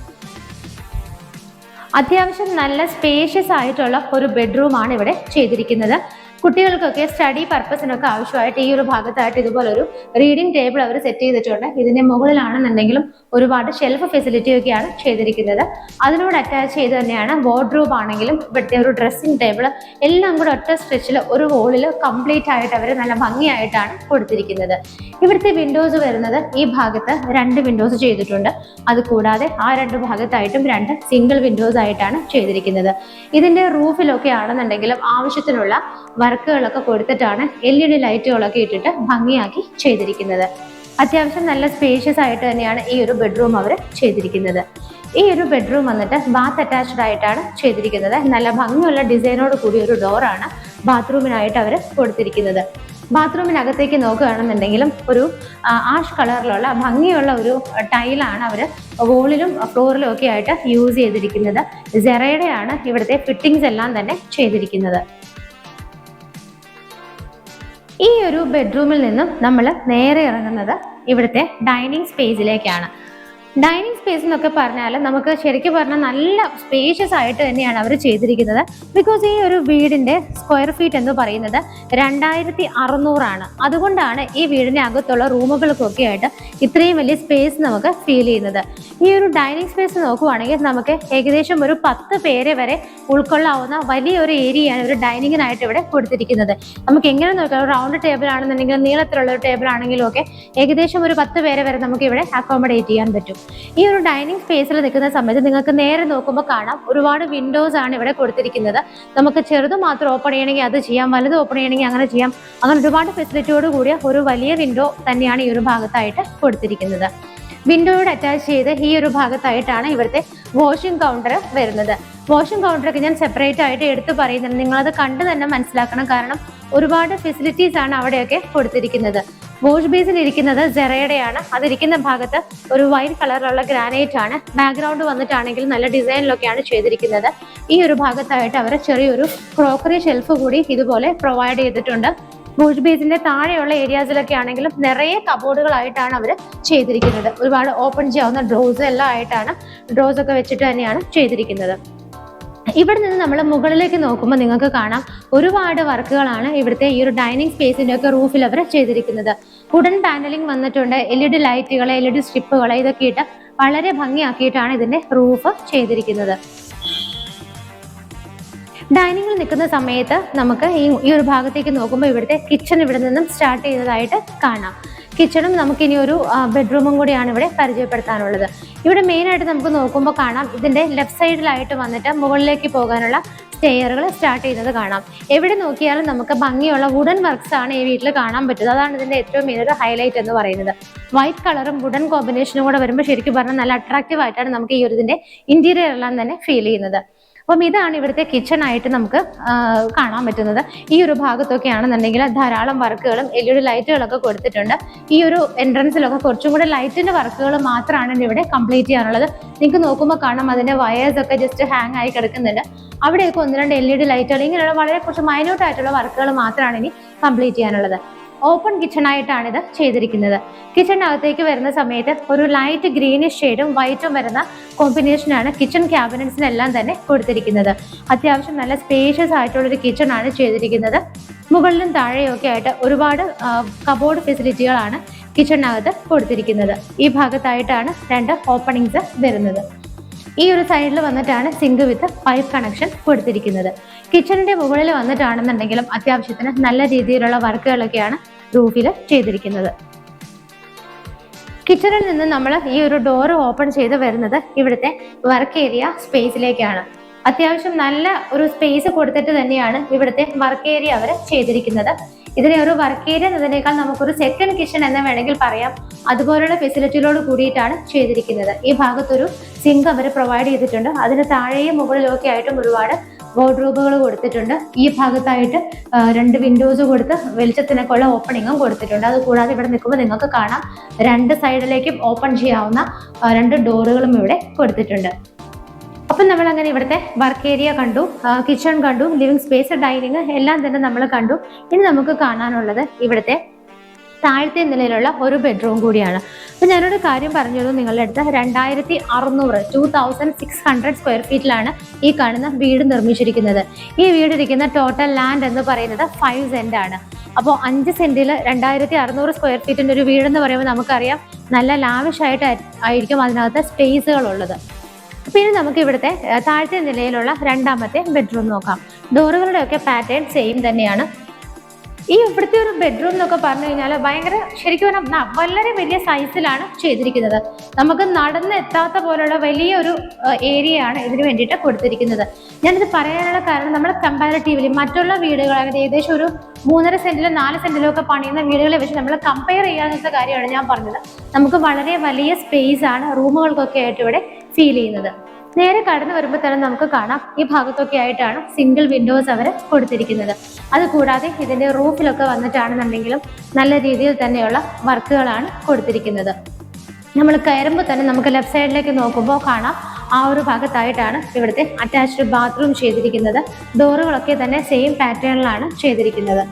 അത്യാവശ്യം നല്ല സ്പേഷ്യസ് ആയിട്ടുള്ള ഒരു ബെഡ്റൂമാണ് ഇവിടെ ചെയ്തിരിക്കുന്നത്. കുട്ടികൾക്കൊക്കെ സ്റ്റഡി പർപ്പസിനൊക്കെ ആവശ്യമായിട്ട് ഈ ഒരു ഭാഗത്തായിട്ട് ഇതുപോലൊരു റീഡിംഗ് ടേബിൾ അവർ സെറ്റ് ചെയ്തിട്ടുണ്ട്. ഇതിന്റെ മുകളിലാണെന്നുണ്ടെങ്കിലും ഒരുപാട് ഷെൽഫ് ഫെസിലിറ്റി ഒക്കെയാണ് ചെയ്തിരിക്കുന്നത്. അതിനോട് അറ്റാച്ച് ചെയ്ത് തന്നെയാണ് വാർഡ്രോബ് ആണെങ്കിലും ഇവിടുത്തെ ഒരു ഡ്രസ്സിംഗ് ടേബിൾ എല്ലാം കൂടെ ഒറ്റ സ്ട്രെച്ചിൽ ഒരു വോളിൽ കംപ്ലീറ്റ് ആയിട്ട് അവർ നല്ല ഭംഗിയായിട്ടാണ് കൊടുത്തിരിക്കുന്നത്. ഇവിടുത്തെ വിൻഡോസ് വരുന്നത് ഈ ഭാഗത്ത് 2 വിൻഡോസ് ചെയ്തിട്ടുണ്ട്. അതുകൂടാതെ ആ 2 ഭാഗത്തായിട്ടും 2 സിംഗിൾ വിൻഡോസ് ആയിട്ടാണ് ചെയ്തിരിക്കുന്നത്. ഇതിന്റെ റൂഫിലൊക്കെ ആണെന്നുണ്ടെങ്കിലും ആവശ്യത്തിനുള്ള വർക്കുകളൊക്കെ കൊടുത്തിട്ടാണ് LED ലൈറ്റുകളൊക്കെ ഇട്ടിട്ട് ഭംഗിയാക്കി ചെയ്തിരിക്കുന്നത്. അത്യാവശ്യം നല്ല സ്പേഷ്യസ് ആയിട്ട് തന്നെയാണ് ഈ ഒരു ബെഡ്റൂം അവർ ചെയ്തിരിക്കുന്നത്. ഈ ഒരു ബെഡ്റൂം വന്നിട്ട് ബാത്ത് അറ്റാച്ച്ഡ് ആയിട്ടാണ് ചെയ്തിരിക്കുന്നത്. നല്ല ഭംഗിയുള്ള ഡിസൈനോട് കൂടിയ ഒരു ഡോറാണ് ബാത്റൂമിനായിട്ട് അവർ കൊടുത്തിരിക്കുന്നത്. ബാത്റൂമിനകത്തേക്ക് നോക്കുകയാണെന്നുണ്ടെങ്കിലും ഒരു ആഷ് കളറിലുള്ള ഭംഗിയുള്ള ഒരു ടൈലാണ് അവർ വോളിലും ഫ്ലോറിലും ഒക്കെ ആയിട്ട് യൂസ് ചെയ്തിരിക്കുന്നത്. സെറയുടെയാണ് ഇവിടുത്തെ ഫിറ്റിംഗ്സ് എല്ലാം തന്നെ ചെയ്തിരിക്കുന്നത്. ഈ ഒരു ബെഡ്റൂമിൽ നിന്നും നമ്മൾ നേരെ ഇറങ്ങുന്നത് ഇവിടുത്തെ ഡൈനിങ് സ്പേസിലേക്കാണ്. ഡൈനിങ് സ്പേസ് എന്നൊക്കെ പറഞ്ഞാൽ നമുക്ക് ശരിക്കും പറഞ്ഞാൽ നല്ല സ്പേഷ്യസ് ആയിട്ട് തന്നെയാണ് അവർ ചെയ്തിരിക്കുന്നത്. ബിക്കോസ് ഈ ഒരു വീടിന്റെ സ്ക്വയർ ഫീറ്റ് എന്ന് പറയുന്നത് 2600 അതുകൊണ്ടാണ് ഈ വീടിന്റെ അകത്തുള്ള റൂമുകൾക്കൊക്കെ ആയിട്ട് ഇത്രയും വലിയ സ്പേസ് നമുക്ക് ഫീൽ ചെയ്യുന്നത്. ഈ ഒരു ഡൈനിങ് സ്പേസ് നോക്കുവാണെങ്കിൽ നമുക്ക് ഏകദേശം ഒരു 10 പേരെ വരെ ഉൾക്കൊള്ളാവുന്ന വലിയൊരു ഏരിയയാണ് ഒരു ഡൈനിങ്ങിനായിട്ട് ഇവിടെ കൊടുത്തിരിക്കുന്നത്. നമുക്ക് എങ്ങനെ നോക്കാം, റൗണ്ട് ടേബിൾ ആണെന്നുണ്ടെങ്കിലും നീളത്തിലുള്ള ഒരു ടേബിൾ ആണെങ്കിലും ഒക്കെ ഏകദേശം ഒരു 10 പേരെ വരെ നമുക്ക് ഇവിടെ അക്കോമഡേറ്റ് ചെയ്യാൻ പറ്റും. ഈ ഒരു ഡൈനിങ് സ്പേസിൽ നിൽക്കുന്ന സമയത്ത് നിങ്ങൾക്ക് നേരെ നോക്കുമ്പോൾ കാണാം ഒരുപാട് വിൻഡോസ് ആണ് ഇവിടെ കൊടുത്തിരിക്കുന്നത്. നമുക്ക് ചെറുത് മാത്രം ഓപ്പൺ ചെയ്യണമെങ്കിൽ അത് ചെയ്യാം, വലുത് ഓപ്പൺ ചെയ്യണമെങ്കിൽ അങ്ങനെ ചെയ്യാം. അങ്ങനെ ഒരുപാട് ഫെസിലിറ്റിയോട് കൂടിയ ഒരു വലിയ വിൻഡോ തന്നെയാണ് ഈ ഒരു ഭാഗത്തായിട്ട് കൊടുത്തിരിക്കുന്നത്. വിൻഡോയോട് അറ്റാച്ച് ചെയ്ത് ഈ ഒരു ഭാഗത്തായിട്ടാണ് ഇവിടുത്തെ വാഷിംഗ് കൗണ്ടർ വരുന്നത്. വാഷിംഗ് കൗണ്ടറൊക്കെ ഞാൻ സെപ്പറേറ്റ് ആയിട്ട് എടുത്ത് പറയുന്നുണ്ട്, നിങ്ങളത് കണ്ട് തന്നെ മനസ്സിലാക്കണം. കാരണം ഒരുപാട് ഫെസിലിറ്റീസ് ആണ് അവിടെയൊക്കെ കൊടുത്തിരിക്കുന്നത്. വാഷ് ബേസിൽ ഇരിക്കുന്നത് സെറയുടെയാണ്. അതിരിക്കുന്ന ഭാഗത്ത് ഒരു വൈറ്റ് കളറിലുള്ള ഗ്രാനൈറ്റ് ആണ്. ബാക്ക്ഗ്രൗണ്ട് വന്നിട്ടാണെങ്കിൽ നല്ല ഡിസൈനിലൊക്കെയാണ് ചെയ്തിരിക്കുന്നത്. ഈ ഒരു ഭാഗത്തായിട്ട് അവർ ചെറിയൊരു ക്രോക്കറി ഷെൽഫ് കൂടി ഇതുപോലെ പ്രൊവൈഡ് ചെയ്തിട്ടുണ്ട്. വാഷ് ബേസിന്റെ താഴെയുള്ള ഏരിയാസിലൊക്കെ ആണെങ്കിലും നിറയെ കബോർഡുകളായിട്ടാണ് അവർ ചെയ്തിരിക്കുന്നത്. ഒരുപാട് ഓപ്പൺ ചെയ്യാവുന്ന ഡ്രോസ് എല്ലാം ആയിട്ടാണ് ഡ്രോസ് ഒക്കെ വെച്ചിട്ട് തന്നെയാണ് ചെയ്തിരിക്കുന്നത്. ഇവിടെ നിന്ന് നമ്മൾ മുകളിലേക്ക് നോക്കുമ്പോൾ നിങ്ങൾക്ക് കാണാം ഒരുപാട് വർക്കുകളാണ് ഇവിടുത്തെ ഈ ഒരു ഡൈനിങ് സ്പേസിന്റെ ഒക്കെ റൂഫിൽ അവർ ചെയ്തിരിക്കുന്നത്. വുഡൻ പാനലിംഗ് വന്നിട്ടുണ്ട്, LED ലൈറ്റുകൾ, LED സ്ട്രിപ്പുകൾ ഇതൊക്കെ ഇട്ട് വളരെ ഭംഗിയാക്കിയിട്ടാണ് ഇതിന്റെ റൂഫ് ചെയ്തിരിക്കുന്നത്. ഡൈനിങ്ങിൽ നിൽക്കുന്ന സമയത്ത് നമുക്ക് ഈ ഒരു ഭാഗത്തേക്ക് നോക്കുമ്പോൾ ഇവിടുത്തെ കിച്ചൺ ഇവിടെ നിന്നും സ്റ്റാർട്ട് ചെയ്തതായിട്ട് കാണാം. കിച്ചണും നമുക്കിനി ഒരു ബെഡ്റൂമും കൂടിയാണ് ഇവിടെ പരിചയപ്പെടുത്താനുള്ളത്. ഇവിടെ മെയിനായിട്ട് നമുക്ക് നോക്കുമ്പോൾ കാണാം ഇതിന്റെ ലെഫ്റ്റ് സൈഡിലായിട്ട് വന്നിട്ട് മുകളിലേക്ക് പോകാനുള്ള സ്റ്റെയറുകൾ സ്റ്റാർട്ട് ചെയ്യുന്നത് കാണാം. എവിടെ നോക്കിയാലും നമുക്ക് ഭംഗിയുള്ള വുഡൻ വർക്ക്സ് ആണ് ഈ വീട്ടിൽ കാണാൻ പറ്റുന്നത്. അതാണ് ഇതിന്റെ ഏറ്റവും മെയിൻ ഹൈലൈറ്റ് എന്ന് പറയുന്നത്. വൈറ്റ് കളറും വുഡൻ കോമ്പിനേഷനും കൂടെ വരുമ്പോൾ ശരിക്കും പറഞ്ഞാൽ നല്ല അട്രാക്റ്റീവ് ആയിട്ടാണ് നമുക്ക് ഈ ഒരു ഇതിന്റെ ഇന്റീരിയർ എല്ലാം തന്നെ ഫീൽ ചെയ്യുന്നത്. അപ്പം ഇതാണ് ഇവിടുത്തെ കിച്ചൺ ആയിട്ട് നമുക്ക് കാണാൻ പറ്റുന്നത്. ഈ ഒരു ഭാഗത്തൊക്കെ ആണെന്നുണ്ടെങ്കിൽ ധാരാളം വർക്കുകളും LED ലൈറ്റുകളൊക്കെ കൊടുത്തിട്ടുണ്ട്. ഈ ഒരു എൻട്രൻസിലൊക്കെ കുറച്ചും കൂടെ ലൈറ്റിന്റെ വർക്കുകൾ മാത്രമാണ് ഇവിടെ കംപ്ലീറ്റ് ചെയ്യാനുള്ളത്. നിങ്ങൾക്ക് നോക്കുമ്പോൾ കാണാം അതിന്റെ വയേഴ്സ് ഒക്കെ ജസ്റ്റ് ഹാങ് ആയി കിടക്കുന്നുണ്ട്. അവിടെയൊക്കെ 1-2 LED ലൈറ്റുകൾ ഇങ്ങനെയുള്ള വളരെ കുറച്ച് മൈന്യൂട്ട് ആയിട്ടുള്ള വർക്കുകൾ മാത്രമാണ് ഇനി കംപ്ലീറ്റ് ചെയ്യാനുള്ളത്. ഓപ്പൺ കിച്ചൺ ആയിട്ടാണ് ഇത് ചെയ്തിരിക്കുന്നത്. കിച്ചണിനകത്തേക്ക് വരുന്ന സമയത്ത് ഒരു ലൈറ്റ് ഗ്രീനിഷ് ഷെയ്ഡും വൈറ്റും വരുന്ന കോമ്പിനേഷനാണ് കിച്ചൺ ക്യാബിനറ്റ്സിനെല്ലാം തന്നെ കൊടുത്തിരിക്കുന്നത്. അത്യാവശ്യം നല്ല സ്പേഷ്യസ് ആയിട്ടുള്ളൊരു കിച്ചൺ ആണ് ചെയ്തിരിക്കുന്നത്. മുകളിലും താഴെയും ഒക്കെ ആയിട്ട് ഒരുപാട് കബോർഡ് ഫെസിലിറ്റികളാണ് കിച്ചണിനകത്ത് കൊടുത്തിരിക്കുന്നത്. ഈ ഭാഗത്തായിട്ടാണ് 2 ഓപ്പണിങ്സ് വരുന്നത്. ഈ ഒരു സൈഡിൽ വന്നിട്ടാണ് സിങ്ക് വിത്ത് പൈപ്പ് കണക്ഷൻ കൊടുത്തിരിക്കുന്നത്. കിച്ചണിന്റെ മുകളിൽ വന്നിട്ടാണെന്നുണ്ടെങ്കിലും അത്യാവശ്യത്തിന് നല്ല രീതിയിലുള്ള വർക്കുകളൊക്കെയാണ് റൂഫിൽ ചെയ്തിരിക്കുന്നത്. കിച്ചണിൽ നിന്ന് നമ്മൾ ഈ ഒരു ഡോർ ഓപ്പൺ ചെയ്ത് വരുന്നത് ഇവിടുത്തെ വർക്ക് ഏരിയ സ്പേസിലേക്കാണ്. അത്യാവശ്യം നല്ല ഒരു സ്പേസ് കൊടുത്തിട്ട് തന്നെയാണ് ഇവിടുത്തെ വർക്ക് ഏരിയ അവർ ചെയ്തിരിക്കുന്നത്. ഇതിനെ ഒരു വർക്ക് ഏരിയ എന്നതിനേക്കാൾ നമുക്കൊരു സെക്കൻഡ് കിച്ചൺ എന്ന് വേണമെങ്കിൽ പറയാം. അതുപോലുള്ള ഫെസിലിറ്റികളോട് കൂടിയിട്ടാണ് ചെയ്തിരിക്കുന്നത്. ഈ ഭാഗത്തൊരു സിങ്ക് അവർ പ്രൊവൈഡ് ചെയ്തിട്ടുണ്ട്. അതിന് താഴെയും മുകളിലും ഒക്കെ ആയിട്ടും ഒരുപാട് വാർഡ്രോബുകൾ കൊടുത്തിട്ടുണ്ട്. ഈ ഭാഗത്തായിട്ട് 2 വിൻഡോസ് കൊടുത്ത് വെളിച്ചത്തിനൊക്കെ ഉള്ള ഓപ്പണിങ്ങും കൊടുത്തിട്ടുണ്ട്. അതുകൂടാതെ ഇവിടെ നിൽക്കുമ്പോൾ നിങ്ങൾക്ക് കാണാം 2 സൈഡിലേക്കും ഓപ്പൺ ചെയ്യാവുന്ന 2 ഡോറുകളും ഇവിടെ കൊടുത്തിട്ടുണ്ട്. അപ്പം നമ്മൾ അങ്ങനെ ഇവിടുത്തെ വർക്ക് ഏരിയ കണ്ടു, കിച്ചൺ കണ്ടു, ലിവിംഗ് സ്പേസ്, ഡൈനിങ് എല്ലാം തന്നെ നമ്മൾ കണ്ടു. ഇനി നമുക്ക് കാണാനുള്ളത് ഇവിടുത്തെ താഴത്തെ നിലയിലുള്ള ഒരു ബെഡ്റൂം കൂടിയാണ്. അപ്പൊ ഞാനൊരു കാര്യം പറഞ്ഞിരുന്നു നിങ്ങളുടെ അടുത്ത് 2600 സ്ക്വയർ ഫീറ്റിലാണ് ഈ കാണുന്ന വീട് നിർമ്മിച്ചിരിക്കുന്നത്. ഈ വീട് ഇരിക്കുന്ന ടോട്ടൽ ലാൻഡ് എന്ന് പറയുന്നത് 5 സെന്റ് ആണ്. അപ്പോൾ 5 സെന്റിൽ 2600 സ്ക്വയർ ഫീറ്റിന്റെ ഒരു വീടെന്ന് പറയുമ്പോൾ നമുക്കറിയാം നല്ല ലാവിഷായിട്ടായിരിക്കും അതിനകത്ത് സ്പേസുകൾ ഉള്ളത്. പിന്നെ നമുക്ക് ഇവിടുത്തെ താഴത്തെ നിലയിലുള്ള രണ്ടാമത്തെ ബെഡ്റൂം നോക്കാം. ഡോറുകളുടെ ഒക്കെ പാറ്റേൺ സെയിം തന്നെയാണ്. ഈ ഇവിടുത്തെ ഒരു ബെഡ്റൂം എന്നൊക്കെ പറഞ്ഞു കഴിഞ്ഞാൽ ഭയങ്കര ശരിക്കും പറഞ്ഞാൽ വളരെ വലിയ സൈസിലാണ് ചെയ്തിരിക്കുന്നത്. നമുക്ക് നടന്നെത്താത്ത പോലുള്ള വലിയൊരു ഏരിയയാണ് ഇതിന് വേണ്ടിയിട്ട് കൊടുത്തിരിക്കുന്നത്. ഞാനിത് പറയാനുള്ള കാരണം നമ്മൾ കമ്പാരിറ്റീവ്ലി മറ്റുള്ള വീടുകൾ ഏകദേശം ഒരു 3.5 സെന്റിലും 4 സെന്റിലും ഒക്കെ പണിയുന്ന വീടുകളെ വെച്ച് നമ്മൾ കമ്പയർ ചെയ്യാത്ത കാര്യമാണ് ഞാൻ പറഞ്ഞത്. നമുക്ക് വളരെ വലിയ സ്പേസ് ആണ് റൂമുകൾക്കൊക്കെ ആയിട്ട് ഇവിടെ ഫീൽ ചെയ്യുന്നത്. നേരെ കടന്നു വരുമ്പോൾ തന്നെ നമുക്ക് കാണാം ഈ ഭാഗത്തൊക്കെ ആയിട്ടാണ് സിംഗിൾ വിൻഡോസ് അവർ കൊടുത്തിരിക്കുന്നത്. അതുകൂടാതെ ഇതിന്റെ റൂഫിലൊക്കെ വന്നിട്ടാണെന്നുണ്ടെങ്കിലും നല്ല രീതിയിൽ തന്നെയുള്ള വർക്കുകളാണ് കൊടുത്തിരിക്കുന്നത്. നമ്മൾ കയറുമ്പോൾ തന്നെ നമുക്ക് ലെഫ്റ്റ് സൈഡിലേക്ക് നോക്കുമ്പോൾ കാണാം ആ ഒരു ഭാഗത്തായിട്ടാണ് ഇവിടുത്തെ അറ്റാച്ച്ഡ് ബാത്റൂം ചെയ്തിരിക്കുന്നത്. ഡോറുകളൊക്കെ തന്നെ സെയിം പാറ്റേണിലാണ് ചെയ്തിരിക്കുന്നത്.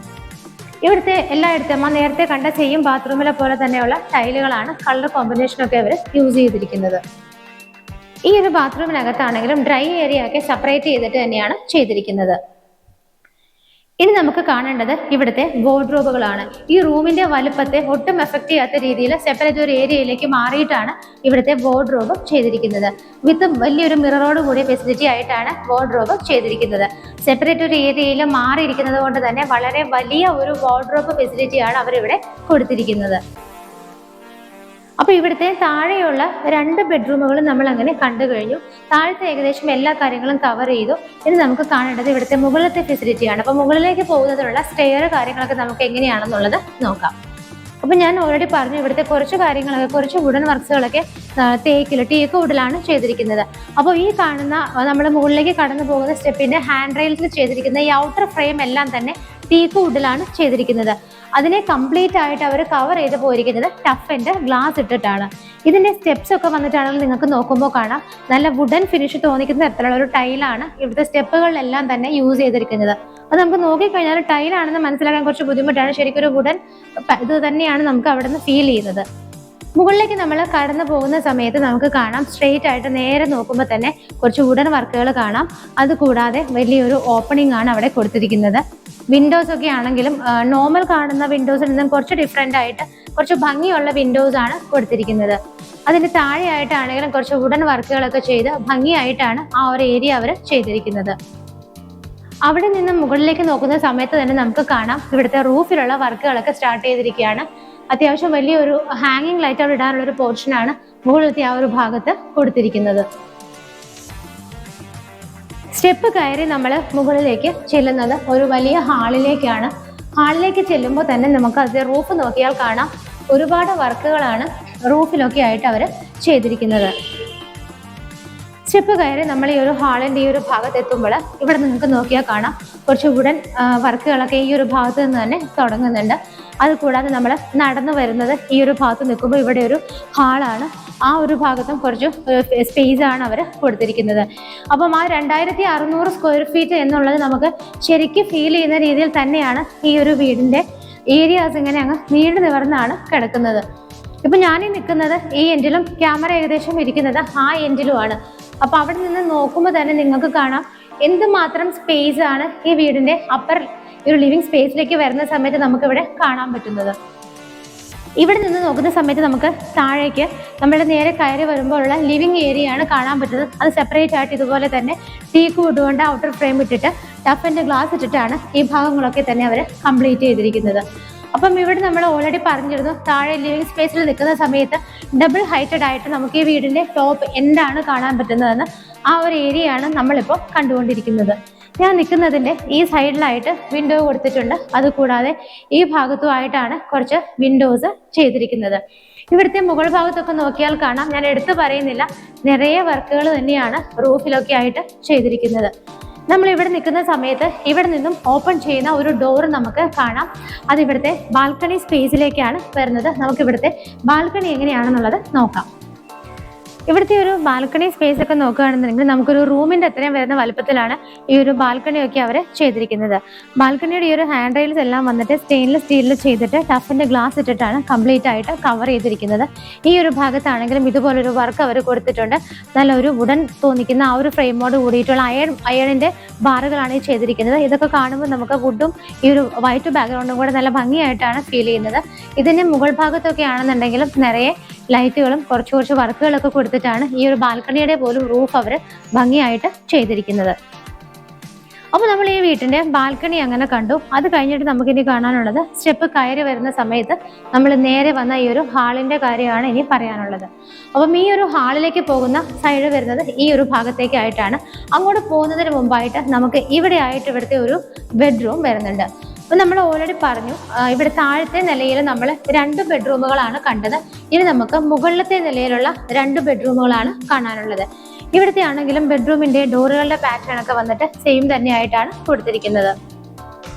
ഇവിടുത്തെ എല്ലായിടത്തും നേരത്തെ കണ്ട സെയിം ബാത്റൂമിലെ പോലെ തന്നെയുള്ള ടൈലുകളാണ് കളർ കോമ്പിനേഷനൊക്കെ അവർ യൂസ് ചെയ്തിരിക്കുന്നത്. ഈ ഒരു ബാത്റൂമിനകത്താണെങ്കിലും ഡ്രൈ ഏരിയ ഒക്കെ സെപ്പറേറ്റ് ചെയ്തിട്ട് തന്നെയാണ് ചെയ്തിരിക്കുന്നത്. ഇനി നമുക്ക് കാണേണ്ടത് ഇവിടുത്തെ വാർഡ്രോബുകളാണ്. ഈ റൂമിന്റെ വലുപ്പത്തെ ഒട്ടും എഫക്ട് ചെയ്യാത്ത രീതിയിൽ സെപ്പറേറ്റ് ഒരു ഏരിയയിലേക്ക് മാറിയിട്ടാണ് ഇവിടുത്തെ വാർഡ്രോബ് ചെയ്തിരിക്കുന്നത്. വിത്ത് വലിയൊരു മിററോട് കൂടിയ ഫെസിലിറ്റി ആയിട്ടാണ് വാർഡ്രോബ് ചെയ്തിരിക്കുന്നത്. സെപ്പറേറ്റ് ഒരു ഏരിയയിൽ മാറിയിരിക്കുന്നത് കൊണ്ട് തന്നെ വളരെ വലിയ ഒരു വാർഡ്രോബ് ഫെസിലിറ്റിയാണ് അവരിവിടെ കൊടുത്തിരിക്കുന്നത്. അപ്പൊ ഇവിടുത്തെ താഴെയുള്ള 2 ബെഡ്റൂമുകളും നമ്മൾ അങ്ങനെ കണ്ടു കഴിഞ്ഞു. താഴത്തെ ഏകദേശം എല്ലാ കാര്യങ്ങളും കവർ ചെയ്തു. ഇനി നമുക്ക് കാണേണ്ടത് ഇവിടുത്തെ മുകളിലത്തെ ഫെസിലിറ്റിയാണ്. അപ്പൊ മുകളിലേക്ക് പോകുന്നതിനുള്ള സ്റ്റെയർ കാര്യങ്ങളൊക്കെ നമുക്ക് എങ്ങനെയാണെന്നുള്ളത് നോക്കാം. അപ്പൊ ഞാൻ ഓൾറെഡി പറഞ്ഞു ഇവിടുത്തെ കുറച്ച് വുഡൻ വർക്ക്സുകളൊക്കെ ടീക്ക് വുഡിലാണ് ചെയ്തിരിക്കുന്നത്. അപ്പോൾ ഈ കാണുന്ന നമ്മൾ മുകളിലേക്ക് കടന്നു പോകുന്ന സ്റ്റെപ്പിന്റെ ഹാൻഡ് റെയിൽസിൽ ചെയ്തിരിക്കുന്ന ഈ ഔട്ടർ ഫ്രെയിം എല്ലാം തന്നെ ടീക്ക് വുഡിലാണ് ചെയ്തിരിക്കുന്നത്. അതിനെ കംപ്ലീറ്റ് ആയിട്ട് അവർ കവർ ചെയ്ത് പോയിരിക്കുന്നത് ടഫ് ആൻഡ് ഗ്ലാസ് ഇട്ടിട്ടാണ്. ഇതിന്റെ സ്റ്റെപ്സ് ഒക്കെ വന്നിട്ടാണെങ്കിൽ നിങ്ങൾക്ക് നോക്കുമ്പോൾ കാണാം നല്ല വുഡൻ ഫിനിഷ് തോന്നിക്കുന്ന തരത്തിലുള്ള ഒരു ടൈലാണ് ഇവിടുത്തെ സ്റ്റെപ്പുകളിലെല്ലാം തന്നെ യൂസ് ചെയ്തിരിക്കുന്നത്. അത് നമുക്ക് നോക്കിക്കഴിഞ്ഞാൽ ടൈലാണെന്ന് മനസ്സിലാക്കാൻ കുറച്ച് ബുദ്ധിമുട്ടാണ്. ശരിക്കും ഒരു വുഡൻ ഇത് തന്നെയാണ് നമുക്ക് അവിടെ നിന്ന് ഫീൽ ചെയ്യുന്നത്. മുകളിലേക്ക് നമ്മൾ കടന്നു പോകുന്ന സമയത്ത് നമുക്ക് കാണാം സ്ട്രെയിറ്റ് ആയിട്ട് നേരെ നോക്കുമ്പോൾ തന്നെ കുറച്ച് വുഡൻ വർക്കുകൾ കാണാം. അതുകൂടാതെ വലിയൊരു ഓപ്പണിംഗ് ആണ് അവിടെ കൊടുത്തിരിക്കുന്നത്. വിൻഡോസ് ഒക്കെ ആണെങ്കിലും നോർമൽ കാണുന്ന വിൻഡോസിൽ നിന്നും കുറച്ച് ഡിഫറെൻ്റ് ആയിട്ട് കുറച്ച് ഭംഗിയുള്ള വിൻഡോസ് ആണ് കൊടുത്തിരിക്കുന്നത്. അതിന് താഴെയായിട്ടാണെങ്കിലും കുറച്ച് വുഡൻ വർക്കുകളൊക്കെ ചെയ്ത് ഭംഗിയായിട്ടാണ് ആ ഒരു ഏരിയ അവർ ചെയ്തിരിക്കുന്നത്. അവിടെ നിന്ന് മുകളിലേക്ക് നോക്കുന്ന സമയത്ത് തന്നെ നമുക്ക് കാണാം ഇവിടുത്തെ റൂഫിലുള്ള വർക്കുകളൊക്കെ സ്റ്റാർട്ട് ചെയ്തിരിക്കുകയാണ്. അത്യാവശ്യം വലിയൊരു ഹാങ്ങിങ് ലൈറ്റ് അവിടെ ഇടാനുള്ള ഒരു പോർഷനാണ് മുകളിലത്തെ ആ ഒരു ഭാഗത്ത് കൊടുത്തിരിക്കുന്നത്. സ്റ്റെപ്പ് കയറി നമ്മൾ മുകളിലേക്ക് ചെല്ലുന്നത് ഒരു വലിയ ഹാളിലേക്കാണ്. ഹാളിലേക്ക് ചെല്ലുമ്പോൾ തന്നെ നമുക്ക് അതിന്റെ റൂഫ് നോക്കിയാൽ കാണാം ഒരുപാട് വർക്കുകളാണ് റൂഫിലൊക്കെ ആയിട്ട് അവർ ചെയ്തിരിക്കുന്നത്. സ്റ്റെപ്പ് കയറി നമ്മൾ ഈ ഒരു ഹാളിന്റെ ഈ ഒരു ഭാഗത്ത് എത്തുമ്പോൾ ഇവിടെ നിങ്ങൾക്ക് നോക്കിയാൽ കാണാം കുറച്ച് വുഡൻ വർക്കുകളൊക്കെ ഈ ഒരു ഭാഗത്ത് നിന്ന് തന്നെ തുടങ്ങുന്നുണ്ട്. അതുകൂടാതെ നമ്മൾ നടന്നു വരുന്നത് ഈ ഒരു ഭാഗത്ത് നിൽക്കുമ്പോൾ ഇവിടെ ഒരു ഹാളാണ്. ആ ഒരു ഭാഗത്തും കുറച്ച് സ്പേസ് ആണ് അവർ കൊടുത്തിരിക്കുന്നത്. അപ്പം ആ 2600 സ്ക്വയർ ഫീറ്റ് എന്നുള്ളത് നമുക്ക് ശരിക്കും ഫീൽ ചെയ്യുന്ന രീതിയിൽ തന്നെയാണ് ഈ ഒരു വീടിന്റെ ഏരിയാസ് ഇങ്ങനെ അങ്ങ് നീണ്ടു നിവർന്നാണ് കിടക്കുന്നത്. ഇപ്പൊ ഞാനീ നിൽക്കുന്നത് ഈ എൻഡിലും ക്യാമറ ഏകദേശം ഇരിക്കുന്നത് ആ എൻഡിലുമാണ്. അപ്പൊ അവിടെ നിന്ന് നോക്കുമ്പോൾ തന്നെ നിങ്ങൾക്ക് കാണാം എന്തുമാത്രം സ്പേസ് ആണ് ഈ വീടിന്റെ അപ്പർ ഒരു ലിവിങ് സ്പേസിലേക്ക് വരുന്ന സമയത്ത് നമുക്ക് ഇവിടെ കാണാൻ പറ്റുന്നത്. ഇവിടെ നിന്ന് നോക്കുന്ന സമയത്ത് നമുക്ക് താഴേക്ക് നമ്മുടെ നേരെ കയറി വരുമ്പോഴുള്ള ലിവിങ് ഏരിയ ആണ് കാണാൻ പറ്റുന്നത്. അത് സെപ്പറേറ്റ് ആയിട്ട് ഇതുപോലെ തന്നെ ടീക്ക് വുഡ് കൊണ്ട് ഔട്ടർ ഫ്രെയിം ഇട്ടിട്ട് ടഫ് ആൻഡ് ഗ്ലാസ് ഇട്ടിട്ടാണ് ഈ ഭാഗങ്ങളൊക്കെ തന്നെ അവർ കംപ്ലീറ്റ് ചെയ്തിരിക്കുന്നത്. അപ്പം ഇവിടെ നമ്മൾ ഓൾറെഡി പറഞ്ഞിരുന്നു താഴെ ലിവിങ് സ്പേസിൽ നിൽക്കുന്ന സമയത്ത് ഡബിൾ ഹൈറ്റഡ് ആയിട്ട് നമുക്ക് ഈ വീടിന്റെ ടോപ്പ് എന്താണ് കാണാൻ പറ്റുന്നതെന്ന് ആ ഒരു ഏരിയ ആണ് നമ്മളിപ്പോൾ കണ്ടുകൊണ്ടിരിക്കുന്നത്. ഞാൻ നിൽക്കുന്നതിൻ്റെ ഈ സൈഡിലായിട്ട് വിൻഡോ കൊടുത്തിട്ടുണ്ട്. അതുകൂടാതെ ഈ ഭാഗത്തുമായിട്ടാണ് കുറച്ച് വിൻഡോസ് ചെയ്തിരിക്കുന്നത്. ഇവിടുത്തെ മുകൾ ഭാഗത്തൊക്കെ നോക്കിയാൽ കാണാം, ഞാൻ എടുത്തു പറയുന്നില്ല, നിറയെ വർക്കുകൾ തന്നെയാണ് റൂഫിലൊക്കെ ആയിട്ട് ചെയ്തിരിക്കുന്നത്. നമ്മൾ ഇവിടെ നിൽക്കുന്ന സമയത്ത് ഇവിടെ നിന്നും ഓപ്പൺ ചെയ്യുന്ന ഒരു ഡോർ നമുക്ക് കാണാം. അത് ഇവിടുത്തെ ബാൽക്കണി സ്പേസിലേക്കാണ് വരുന്നത്. നമുക്ക് ഇവിടുത്തെ ബാൽക്കണി എങ്ങനെയാണെന്നുള്ളത് നോക്കാം. ഇവിടുത്തെ ഒരു ബാൽക്കണി സ്പേസ് ഒക്കെ നോക്കുകയാണെന്നുണ്ടെങ്കിൽ നമുക്കൊരു റൂമിന്റെ അത്രയും വരുന്ന വലുപ്പത്തിലാണ് ഈ ഒരു ബാൽക്കണി ഒക്കെ അവർ ചെയ്തിരിക്കുന്നത്. ബാൽക്കണിയുടെ ഈ ഒരു ഹാൻഡ് റെയിൽസ് എല്ലാം വന്നിട്ട് സ്റ്റെയിൻലെസ് സ്റ്റീലിൽ ചെയ്തിട്ട് ടഫിന്റെ ഗ്ലാസ് ഇട്ടിട്ടാണ് കംപ്ലീറ്റ് ആയിട്ട് കവർ ചെയ്തിരിക്കുന്നത്. ഈ ഒരു ഭാഗത്താണെങ്കിലും ഇതുപോലൊരു വർക്ക് അവർ കൊടുത്തിട്ടുണ്ട്. നല്ല ഒരു വുഡൻ തോന്നിക്കുന്ന ആ ഒരു ഫ്രെയിമോട് കൂടിയിട്ടുള്ള അയണിന്റെ ബാറുകളാണ് ഈ ചെയ്തിരിക്കുന്നത്. ഇതൊക്കെ കാണുമ്പോൾ നമുക്ക് വുഡും ഈ ഒരു വൈറ്റ് ബാക്ക്ഗ്രൗണ്ടും കൂടെ നല്ല ഭംഗിയായിട്ടാണ് ഫീൽ ചെയ്യുന്നത്. ഇതിന്റെ മുകൾ ഭാഗത്തൊക്കെ ആണെന്നുണ്ടെങ്കിലും നിറയെ ലൈറ്റുകളും കുറച്ച് വർക്കുകളൊക്കെ കൊടുത്തിട്ടാണ് ഈ ഒരു ബാൽക്കണിയുടെ പോലും റൂഫ് അവർ ഭംഗിയായിട്ട് ചെയ്തിരിക്കുന്നത്. അപ്പോൾ നമ്മൾ ഈ വീട്ടിന്റെ ബാൽക്കണി അങ്ങനെ കണ്ടു. അത് കഴിഞ്ഞിട്ട് നമുക്കിനി കാണാനുള്ളത് സ്റ്റെപ്പ് കയറി വരുന്ന സമയത്ത് നമ്മൾ നേരെ വന്ന ഈ ഒരു ഹാളിന്റെ കാര്യമാണ് ഇനി പറയാനുള്ളത്. അപ്പം ഈ ഒരു ഹാളിലേക്ക് പോകുന്ന സൈഡ് വരുന്നത് ഈ ഒരു ഭാഗത്തേക്കായിട്ടാണ്. അങ്ങോട്ട് പോകുന്നതിന് മുമ്പായിട്ട് നമുക്ക് ഇവിടെ ആയിട്ട് ഇവിടുത്തെ ഒരു ബെഡ്റൂം വരുന്നുണ്ട്. അപ്പം നമ്മൾ ഓൾറെഡി പറഞ്ഞു ഇവിടെ താഴത്തെ നിലയിൽ നമ്മൾ 2 ബെഡ്റൂമുകളാണ് കണ്ടത്. ഇനി നമുക്ക് മുകളിലത്തെ നിലയിലുള്ള 2 ബെഡ്റൂമുകളാണ് കാണാനുള്ളത്. ഇവിടുത്തെ ആണെങ്കിലും ബെഡ്റൂമിന്റെ ഡോറുകളുടെ പാറ്റേൺ ഒക്കെ വന്നിട്ട് സെയിം തന്നെയായിട്ടാണ് കൊടുത്തിരിക്കുന്നത്.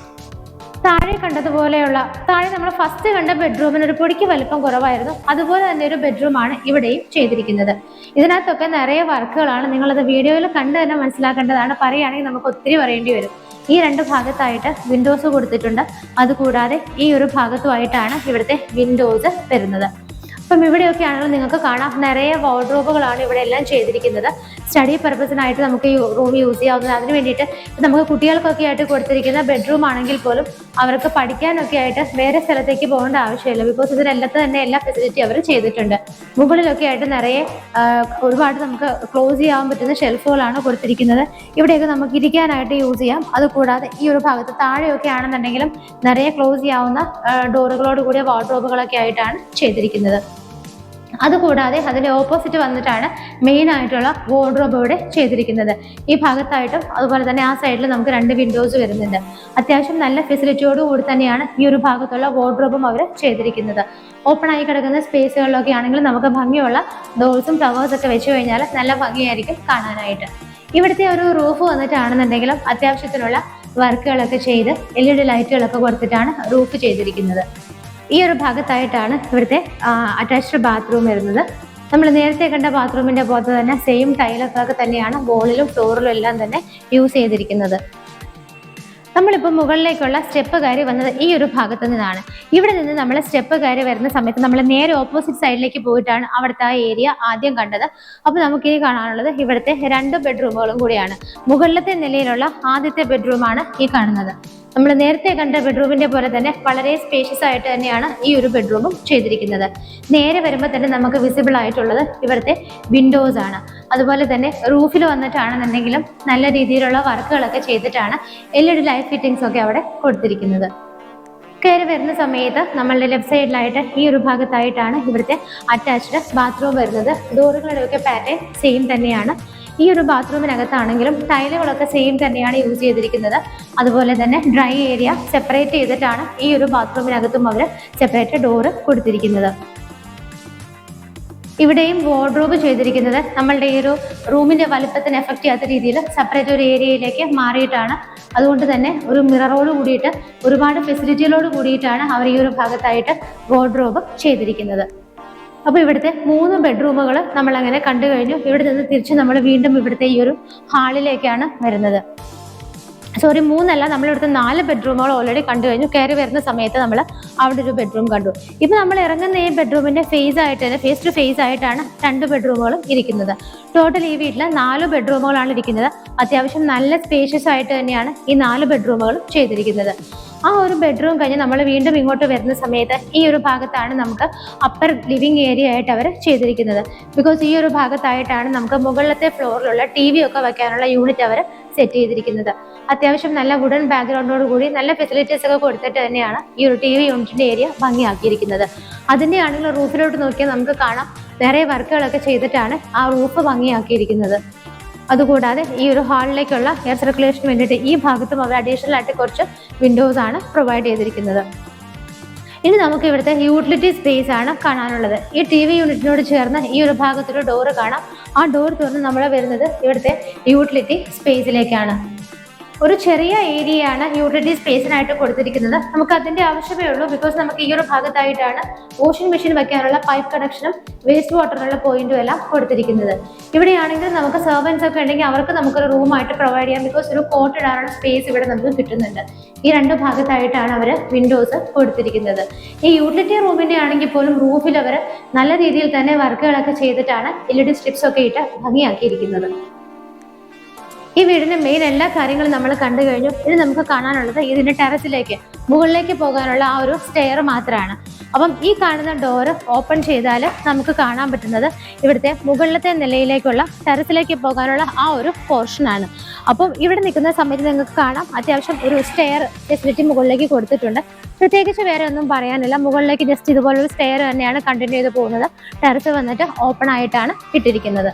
താഴെ നമ്മൾ ഫസ്റ്റ് കണ്ട ബെഡ്റൂമിന് ഒരു പൊടിക്ക് വലിപ്പം കുറവായിരുന്നു. അതുപോലെ തന്നെ ഒരു ബെഡ്റൂമാണ് ഇവിടെയും ചെയ്തിരിക്കുന്നത്. ഇതിനകത്തൊക്കെ നിറയെ വർക്കുകളാണ്. നിങ്ങളത് വീഡിയോയിൽ കണ്ട് തന്നെ മനസ്സിലാക്കേണ്ടതാണ്. പറയുകയാണെങ്കിൽ നമുക്ക് ഒത്തിരി പറയേണ്ടി വരും. ഈ 2 ഭാഗത്തായിട്ട് വിൻഡോസ് കൊടുത്തിട്ടുണ്ട്. അതുകൂടാതെ ഈ ഒരു ഭാഗത്തുമായിട്ടാണ് ഇവിടുത്തെ വിൻഡോസ് വരുന്നത്. അപ്പം ഇവിടെയൊക്കെ ആണെങ്കിലും നിങ്ങൾക്ക് കാണാം നിറയെ വാർഡ്രോബുകളാണ് ഇവിടെ എല്ലാം ചെയ്തിരിക്കുന്നത്. സ്റ്റഡി പർപ്പസിനായിട്ട് നമുക്ക് ഈ റൂം യൂസ് ചെയ്യാവുന്നത്. അതിന് വേണ്ടിയിട്ട് നമുക്ക് കുട്ടികൾക്കൊക്കെ ആയിട്ട് കൊടുത്തിരിക്കുന്ന ബെഡ്റൂം ആണെങ്കിൽ പോലും അവർക്ക് പഠിക്കാനൊക്കെ ആയിട്ട് വേറെ സ്ഥലത്തേക്ക് പോകേണ്ട ആവശ്യമില്ല. ബിക്കോസ് ഇതിനെല്ലാത്ത തന്നെ എല്ലാ ഫെസിലിറ്റി അവർ ചെയ്തിട്ടുണ്ട്. മുകളിലൊക്കെ ആയിട്ട് നിറയെ ഒരുപാട് നമുക്ക് ക്ലോസ് ചെയ്യാൻ പറ്റുന്ന ഷെൽഫുകളാണ് കൊടുത്തിരിക്കുന്നത്. ഇവിടെയൊക്കെ നമുക്ക് ഇരിക്കാനായിട്ട് യൂസ് ചെയ്യാം. അതുകൂടാതെ ഈ ഒരു ഭാഗത്ത് താഴെയൊക്കെ ആണെന്നുണ്ടെങ്കിലും നിറയെ ക്ലോസ് ചെയ്യാവുന്ന ഡോറുകളോട് കൂടിയ വാർഡ്രോബുകളൊക്കെ ആയിട്ടാണ് ചെയ്തിരിക്കുന്നത്. അതുകൂടാതെ അതിന്റെ ഓപ്പോസിറ്റ് വന്നിട്ടാണ് മെയിൻ ആയിട്ടുള്ള വാർഡ്രോബ് ഇവിടെ ചെയ്തിരിക്കുന്നത്. ഈ ഭാഗത്തായിട്ടും അതുപോലെ തന്നെ ആ സൈഡിൽ നമുക്ക് 2 വിൻഡോസ് വരുന്നുണ്ട്. അത്യാവശ്യം നല്ല ഫെസിലിറ്റിയോട് കൂടി തന്നെയാണ് ഈ ഒരു ഭാഗത്തുള്ള വാർഡ്രോബും അവർ ചെയ്തിരിക്കുന്നത്. ഓപ്പൺ ആയി കിടക്കുന്ന സ്പേസുകളിലൊക്കെ ആണെങ്കിൽ നമുക്ക് ഭംഗിയുള്ള ഡോർസും ഫ്ലവേഴ്സ് ഒക്കെ വെച്ച് കഴിഞ്ഞാൽ നല്ല ഭംഗിയായിരിക്കും കാണാനായിട്ട്. ഇവിടുത്തെ ഒരു റൂഫ് വന്നിട്ടാണെന്നുണ്ടെങ്കിലും അത്യാവശ്യത്തിനുള്ള വർക്കുകളൊക്കെ ചെയ്ത് LED ലൈറ്റുകളൊക്കെ കൊടുത്തിട്ടാണ് റൂഫ് ചെയ്തിരിക്കുന്നത്. ഈ ഒരു ഭാഗത്തായിട്ടാണ് ഇവിടുത്തെ അറ്റാച്ച്ഡ് ബാത്റൂം വരുന്നത്. നമ്മൾ നേരത്തെ കണ്ട ബാത്റൂമിന്റെ പുറത്ത് തന്നെ സെയിം ടൈലൊക്കെ തന്നെയാണ് വോളിലും ഫ്ലോറിലും എല്ലാം തന്നെ യൂസ് ചെയ്തിരിക്കുന്നത്. നമ്മളിപ്പോൾ മുകളിലേക്കുള്ള സ്റ്റെപ്പ് കയറി വന്നത് ഈ ഒരു ഭാഗത്തു നിന്നാണ്. ഇവിടെ നിന്ന് നമ്മൾ സ്റ്റെപ്പ് കയറി വരുന്ന സമയത്ത് നമ്മൾ നേരെ ഓപ്പോസിറ്റ് സൈഡിലേക്ക് പോയിട്ടാണ് അവിടുത്തെ ആ ഏരിയ ആദ്യം കണ്ടത്. അപ്പോൾ നമുക്കിനി കാണാനുള്ളത് ഇവിടുത്തെ 2 ബെഡ്റൂമുകളും കൂടിയാണ്. മുകളിലത്തെ നിലയിലുള്ള ആദ്യത്തെ ബെഡ്റൂമാണ് ഈ കാണുന്നത്. നമ്മൾ നേരത്തെ കണ്ട ബെഡ്റൂമിന്റെ പോലെ തന്നെ വളരെ സ്പേഷ്യസ് ആയിട്ട് തന്നെയാണ് ഈ ഒരു ബെഡ്റൂമും ചെയ്തിരിക്കുന്നത്. നേരെ വരുമ്പോൾ തന്നെ നമുക്ക് വിസിബിൾ ആയിട്ടുള്ളത് ഇവിടുത്തെ വിൻഡോസ് ആണ്. അതുപോലെ തന്നെ റൂഫിൽ വന്നിട്ടാണെന്നുണ്ടെങ്കിലും നല്ല രീതിയിലുള്ള വർക്കുകളൊക്കെ ചെയ്തിട്ടാണ് LED ലൈറ്റ് ഫിറ്റിംഗ്സ് ഒക്കെ അവിടെ കൊടുത്തിരിക്കുന്നത്. കയറി വരുന്ന സമയത്ത് നമ്മളുടെ ലെഫ്റ്റ് സൈഡിലായിട്ട് ഈ ഒരു ഭാഗത്തായിട്ടാണ് ഇവിടുത്തെ അറ്റാച്ച്ഡ് ബാത്റൂം വരുന്നത്. ഡോറുകളുടെ ഒക്കെ പാറ്റേൺ സെയിം തന്നെയാണ്. ഈ ഒരു ബാത്റൂമിനകത്താണെങ്കിലും ടൈലുകളൊക്കെ സെയിം തന്നെയാണ് യൂസ് ചെയ്തിരിക്കുന്നത്. അതുപോലെ തന്നെ ഡ്രൈ ഏരിയ സെപ്പറേറ്റ് ചെയ്തിട്ടാണ് ഈ ഒരു ബാത്റൂമിനകത്തും അവർ സെപ്പറേറ്റ് ഡോറ് കൊടുത്തിരിക്കുന്നത്. ഇവിടെയും വാർഡ്രോബ് ചെയ്തിരിക്കുന്നത് നമ്മളുടെ ഈ ഒരു റൂമിന്റെ വലുപ്പത്തിന് എഫക്റ്റ് ചെയ്യാത്ത രീതിയിൽ സെപ്പറേറ്റ് ഒരു ഏരിയയിലേക്ക് മാറിയിട്ടാണ്. അതുകൊണ്ട് തന്നെ ഒരു മിററോട് കൂടിയിട്ട് ഒരുപാട് ഫെസിലിറ്റികളോട് കൂടിയിട്ടാണ് അവർ ഈ ഒരു ഭാഗത്തായിട്ട് വാർഡ്രോബ് ചെയ്തിരിക്കുന്നത്. അപ്പോൾ ഇവിടുത്തെ 3 ബെഡ്റൂമുകൾ നമ്മൾ അങ്ങനെ കണ്ടു കഴിഞ്ഞു. ഇവിടെ നിന്ന് തിരിച്ച് നമ്മൾ വീണ്ടും ഇവിടുത്തെ ഈ ഒരു ഹാളിലേക്കാണ് വരുന്നത്. 3 അല്ല, നമ്മളിവിടുത്തെ 4 ബെഡ്റൂമുകൾ ഓൾറെഡി കണ്ടു കഴിഞ്ഞു. കയറി വരുന്ന സമയത്ത് നമ്മൾ അവിടെ ഒരു ബെഡ്റൂം കണ്ടു. ഇപ്പം നമ്മൾ ഇറങ്ങുന്ന ഈ ബെഡ്റൂമിന്റെ ഫേസ് ടു ഫേസ് ആയിട്ടാണ് 2 ബെഡ്റൂമുകളും ഇരിക്കുന്നത്. ടോട്ടൽ ഈ വീട്ടിൽ 4 ബെഡ്റൂമുകളാണ് ഇരിക്കുന്നത്. അത്യാവശ്യം നല്ല സ്പേഷ്യസ് ആയിട്ട് തന്നെയാണ് ഈ 4 ബെഡ്റൂമുകളും ചെയ്തിരിക്കുന്നത്. ആ ഒരു ബെഡ്റൂം കഴിഞ്ഞ് നമ്മൾ വീണ്ടും ഇങ്ങോട്ട് വരുന്ന സമയത്ത് ഈ ഒരു ഭാഗത്താണ് നമുക്ക് അപ്പർ ലിവിങ് ഏരിയ ആയിട്ട് അവർ ചെയ്തിരിക്കുന്നത്. ബിക്കോസ് ഈ ഒരു ഭാഗത്തായിട്ടാണ് നമുക്ക് മുകളിലത്തെ ഫ്ലോറിലുള്ള TV ഒക്കെ വെക്കാനുള്ള യൂണിറ്റ് അവർ സെറ്റ് ചെയ്തിരിക്കുന്നത്. അത്യാവശ്യം നല്ല വുഡൻ ബാക്ക്ഗ്രൗണ്ടോട് കൂടി നല്ല ഫെസിലിറ്റീസ് ഒക്കെ കൊടുത്തിട്ട് തന്നെയാണ് ഈ ഒരു TV യൂണിറ്റിന്റെ ഏരിയ ഭംഗിയാക്കിയിരിക്കുന്നത്. അതിന്റെ ആണെങ്കിൽ റൂഫിലോട്ട് നോക്കിയാൽ നമുക്ക് കാണാം നിറയെ വർക്കുകളൊക്കെ ചെയ്തിട്ടാണ് ആ റൂഫ് ഭംഗിയാക്കിയിരിക്കുന്നത്. അതുകൂടാതെ ഈ ഒരു ഹാളിലേക്കുള്ള എയർ സർക്കുലേഷന് വേണ്ടിയിട്ട് ഈ ഭാഗത്തും അവർ അഡീഷണൽ ആയിട്ട് കുറച്ച് വിൻഡോസ് ആണ് പ്രൊവൈഡ് ചെയ്തിരിക്കുന്നത്. ഇനി നമുക്ക് ഇവിടുത്തെ യൂട്ടിലിറ്റി സ്പേസ് ആണ് കാണാനുള്ളത്. ഈ TV യൂണിറ്റിനോട് ചേർന്ന് ഈ ഒരു ഭാഗത്തൊരു ഡോറ് കാണാം. ആ ഡോർ തുറന്ന് നമ്മൾ വരുന്നത് ഇവിടുത്തെ യൂട്ടിലിറ്റി സ്പേസിലേക്കാണ്. ഒരു ചെറിയ ഏരിയയാണ് യൂട്ടിലിറ്റി സ്പേസിനായിട്ട് കൊടുത്തിരിക്കുന്നത്. നമുക്ക് അതിന്റെ ആവശ്യമേ ഉള്ളൂ. ബിക്കോസ് നമുക്ക് ഈ ഒരു ഭാഗത്തായിട്ടാണ് വാഷിംഗ് മെഷീൻ വെക്കാനുള്ള പൈപ്പ് കണക്ഷനും വേസ്റ്റ് വാട്ടറിനുള്ള പോയിന്റും എല്ലാം കൊടുത്തിരിക്കുന്നത്. ഇവിടെയാണെങ്കിൽ നമുക്ക് സെർവൻസ് ഒക്കെ ഉണ്ടെങ്കിൽ അവർക്ക് നമുക്കൊരു റൂമായിട്ട് പ്രൊവൈഡ് ചെയ്യാം. ബിക്കോസ് ഒരു കോട്ട് ഇടാനുള്ള സ്പേസ് ഇവിടെ നമുക്ക് കിട്ടുന്നുണ്ട്. ഈ രണ്ട് ഭാഗത്തായിട്ടാണ് അവർ വിൻഡോസ് കൊടുത്തിരിക്കുന്നത്. ഈ യൂട്ടിലിറ്റി റൂമിന്റെ ആണെങ്കിൽ പോലും റൂഫിൽ അവർ നല്ല രീതിയിൽ തന്നെ വർക്കുകളൊക്കെ ചെയ്തിട്ടാണ് LED സ്ട്രിപ്സ് ഒക്കെ ഇട്ട് ഭംഗിയാക്കിയിരിക്കുന്നത്. ഈ വീടിന്റെ മെയിൻ എല്ലാ കാര്യങ്ങളും നമ്മൾ കണ്ടു കഴിഞ്ഞു. ഇനി നമുക്ക് കാണാനുള്ളത് ഇതിന്റെ ടെറസിലേക്ക് മുകളിലേക്ക് പോകാനുള്ള ആ ഒരു സ്റ്റെയർ മാത്രമാണ്. അപ്പം ഈ കാണുന്ന ഡോറ് ഓപ്പൺ ചെയ്താൽ നമുക്ക് കാണാൻ പറ്റുന്നത് ഇവിടുത്തെ മുകളിലത്തെ നിലയിലേക്കുള്ള ടെറസിലേക്ക് പോകാനുള്ള ആ ഒരു പോർഷനാണ്. അപ്പം ഇവിടെ നിൽക്കുന്ന സമയത്ത് നിങ്ങൾക്ക് കാണാം അത്യാവശ്യം ഒരു സ്റ്റെയർ ഫെസിലിറ്റി മുകളിലേക്ക് കൊടുത്തിട്ടുണ്ട്. പ്രത്യേകിച്ച് വേറെ ഒന്നും പറയാനില്ല. മുകളിലേക്ക് ജസ്റ്റ് ഇതുപോലൊരു സ്റ്റെയർ തന്നെയാണ് കണ്ടിന്യൂ ചെയ്ത് പോകുന്നത്. ടെറസ് വന്നിട്ട് ഓപ്പൺ ആയിട്ടാണ് ഇട്ടിരിക്കുന്നത്.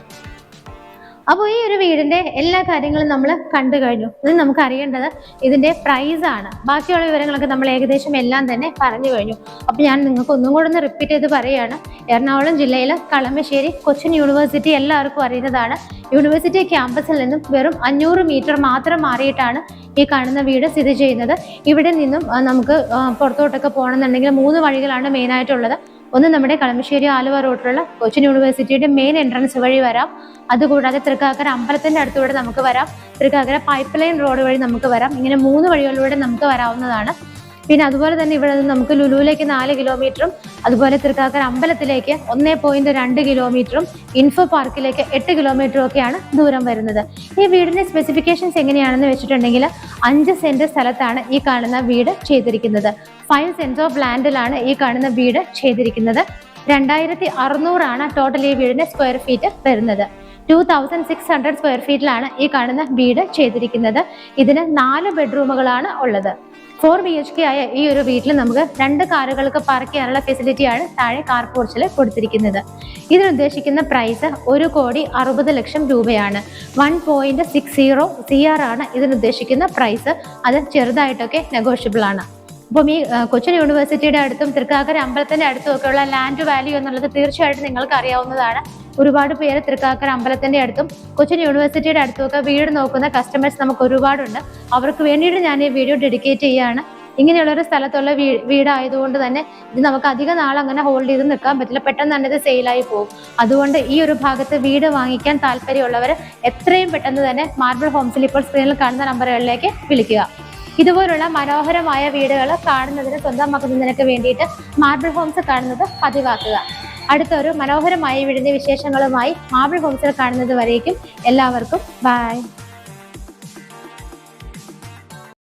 അപ്പോൾ ഈ ഒരു വീടിന്റെ എല്ലാ കാര്യങ്ങളും നമ്മൾ കണ്ടു കഴിഞ്ഞു. ഇനി നമുക്ക് അറിയേണ്ടത് ഇതിന്റെ പ്രൈസ് ആണ്. ബാക്കിയുള്ള വിവരങ്ങളൊക്കെ നമ്മൾ ഏകദേശം എല്ലാം തന്നെ പറഞ്ഞു കഴിഞ്ഞു. അപ്പോൾ ഞാൻ നിങ്ങൾക്ക് ഒന്നും കൂടെ ഒന്ന് റിപ്പീറ്റ് ചെയ്ത് പറയുകയാണ്. എറണാകുളം ജില്ലയിൽ കളമശ്ശേരി കൊച്ചിൻ യൂണിവേഴ്സിറ്റി എല്ലാവർക്കും അറിയുന്നതാണ്. യൂണിവേഴ്സിറ്റി ക്യാമ്പസിൽ നിന്നും വെറും 500 മീറ്റർ മാത്രം മാറിയിട്ടാണ് ഈ കാണുന്ന വീട് സ്ഥിതി ചെയ്യുന്നത്. ഇവിടെ നിന്നും നമുക്ക് പുറത്തോട്ടൊക്കെ പോകണമെന്നുണ്ടെങ്കിൽ 3 വഴികളാണ് മെയിനായിട്ടുള്ളത്. ഒന്ന് നമ്മുടെ കളമശ്ശേരി ആലുവ റോഡിലുള്ള കൊച്ചിൻ യൂണിവേഴ്സിറ്റിയുടെ മെയിൻ എൻട്രൻസ് വഴി വരാം. അതുകൂടാതെ തൃക്കാക്കര അമ്പലത്തിന്റെ അടുത്തൂടെ നമുക്ക് വരാം. തൃക്കാക്കര പൈപ്പ് ലൈൻ റോഡ് വഴി നമുക്ക് വരാം. ഇങ്ങനെ 3 വഴികളിലൂടെ നമുക്ക് വരാവുന്നതാണ്. പിന്നെ അതുപോലെ തന്നെ ഇവിടെ നിന്ന് നമുക്ക് ലുലുവിലേക്ക് 4 കിലോമീറ്ററും അതുപോലെ തൃക്കാക്കര അമ്പലത്തിലേക്ക് 1.2 കിലോമീറ്ററും ഇൻഫോ പാർക്കിലേക്ക് 8 കിലോമീറ്ററും ഒക്കെയാണ് ദൂരം വരുന്നത്. ഈ വീടിന്റെ സ്പെസിഫിക്കേഷൻസ് എങ്ങനെയാണെന്ന് വെച്ചിട്ടുണ്ടെങ്കിൽ 5 സെന്റ് സ്ഥലത്താണ് ഈ കാണുന്ന വീട് ചെയ്തിരിക്കുന്നത്. 5 സെന്റ്സ് ഓഫ് ലാൻഡിലാണ് ഈ കാണുന്ന വീട് ചെയ്തിരിക്കുന്നത്. 2600 ടോട്ടൽ ഈ വീടിന്റെ സ്ക്വയർ ഫീറ്റ് വരുന്നത്. 2600 സ്ക്വയർ ഫീറ്റിലാണ് ഈ കാണുന്ന വീട് ചെയ്തിരിക്കുന്നത്. ഇതിന് 4 ബെഡ്റൂമുകളാണ് ഉള്ളത്. 4 BHK ആയ ഈ ഒരു വീട്ടിൽ നമുക്ക് 2 കാറുകൾക്ക് പാർക്ക് ചെയ്യാനുള്ള ഫെസിലിറ്റിയാണ് താഴെ കാർ പോർച്ചിൽ കൊടുത്തിരിക്കുന്നത്. ഇതിനുദ്ദേശിക്കുന്ന പ്രൈസ് 1,60,00,000 രൂപയാണ്. 1.60 CR ആണ് ഇതിനുദ്ദേശിക്കുന്ന പ്രൈസ്. അത് ചെറുതായിട്ടൊക്കെ നെഗോഷ്യബിൾ ആണ്. അപ്പം ഈ കൊച്ചിൻ യൂണിവേഴ്സിറ്റിയുടെ അടുത്തും തൃക്കാക്കര അമ്പലത്തിന്റെ അടുത്തും ഒക്കെയുള്ള ലാൻഡ് വാല്യൂ എന്നുള്ളത് തീർച്ചയായിട്ടും നിങ്ങൾക്ക് അറിയാവുന്നതാണ്. ഒരുപാട് പേര് തൃക്കാക്കര അമ്പലത്തിന്റെ അടുത്തും കൊച്ചിൻ യൂണിവേഴ്സിറ്റിയുടെ അടുത്തും ഒക്കെ വീട് നോക്കുന്ന കസ്റ്റമേഴ്സ് നമുക്ക് ഒരുപാടുണ്ട്. അവർക്ക് വേണ്ടിയിട്ട് ഞാൻ ഈ വീഡിയോ ഡെഡിക്കേറ്റ് ചെയ്യുകയാണ്. ഇങ്ങനെയുള്ളൊരു സ്ഥലത്തുള്ള വീടായതുകൊണ്ട് തന്നെ ഇത് നമുക്ക് അധിക നാൾ അങ്ങനെ ഹോൾഡ് ചെയ്ത് നിൽക്കാൻ പറ്റില്ല. പെട്ടെന്ന് തന്നെ ഇത് സെയിലായി പോകും. അതുകൊണ്ട് ഈ ഒരു ഭാഗത്ത് വീട് വാങ്ങിക്കാൻ താല്പര്യമുള്ളവർ എത്രയും പെട്ടെന്ന് തന്നെ മാർബിൾ ഹോംസിൽ ഇപ്പോൾ സ്ക്രീനിൽ കാണുന്ന നമ്പറുകളിലേക്ക് വിളിക്കുക. ഇതുപോലുള്ള മനോഹരമായ വീടുകൾ കാണുന്നതിന് സ്വന്തമാക്കുന്നതിനൊക്കെ വേണ്ടിയിട്ട് മാർബിൾ ഹോംസ് കാണുന്നത് പതിവാക്കുക. അടുത്തൊരു മനോഹരമായ വീടിന്റെ വിശേഷങ്ങളുമായി മാർബിൾ ഹോംസിൽ കാണുന്നത് വരേക്കും എല്ലാവർക്കും ബൈ.